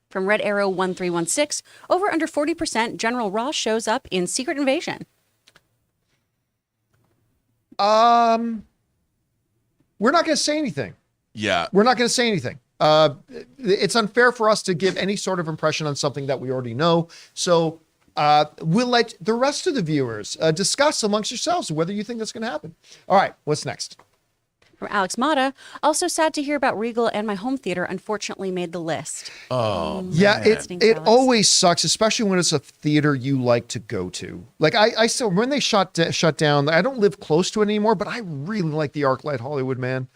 From Red Arrow 1316, over under 40%, General Ross shows up in Secret Invasion. We're not going to say anything. Yeah. We're not going to say anything. It's unfair for us to give any sort of impression on something that we already know. So We'll let the rest of the viewers discuss amongst yourselves whether you think that's going to happen. All right, what's next? From Alex Mata, also sad to hear about Regal and my home theater unfortunately made the list. Yeah, it always sucks, especially when it's a theater you like to go to. Like I still, when they shut down, I don't live close to it anymore, but I really like the ArcLight Hollywood, man.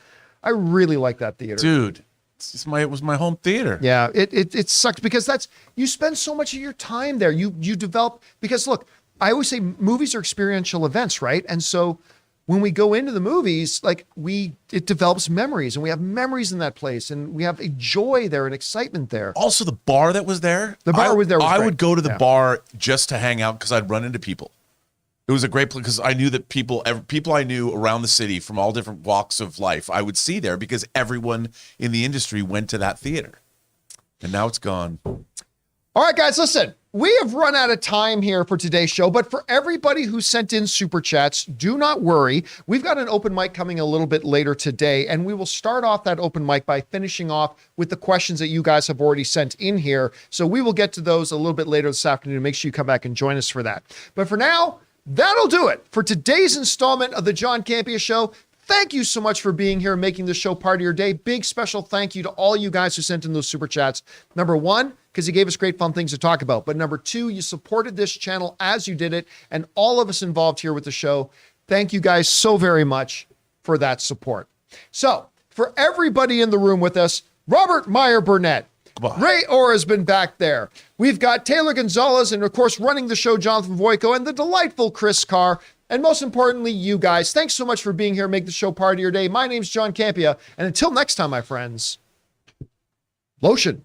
I really like that theater. Dude, it was my home theater. Yeah, it sucks because you spend so much of your time there. You develop, because look, I always say movies are experiential events, right? And so when we go into the movies, like it develops memories, and we have memories in that place, and we have a joy there and excitement there. Also, the bar that was there. I would go to the bar just to hang out because I'd run into people. It was a great place because I knew that people I knew around the city from all different walks of life, I would see there because everyone in the industry went to that theater. And now it's gone. All right, guys, listen, we have run out of time here for today's show, but for everybody who sent in super chats, do not worry. We've got an open mic coming a little bit later today, and we will start off that open mic by finishing off with the questions that you guys have already sent in here. So we will get to those a little bit later this afternoon. Make sure you come back and join us for that. But for now, that'll do it for today's installment of the John Campea Show. Thank you so much for being here and making this show part of your day. Big special thank you to all you guys who sent in those super chats. Number one, because you gave us great fun things to talk about. But number two, you supported this channel as you did it, and all of us involved here with the show. Thank you guys so very much for that support. So for everybody in the room with us, Robert Meyer Burnett, Ray Orr has been back there. We've got Taylor Gonzalez, and of course, running the show, Jonathan Voico, and the delightful Chris Carr. And most importantly, you guys, thanks so much for being here. Make the show part of your day. My name's John Campea. And until next time, my friends, lotion.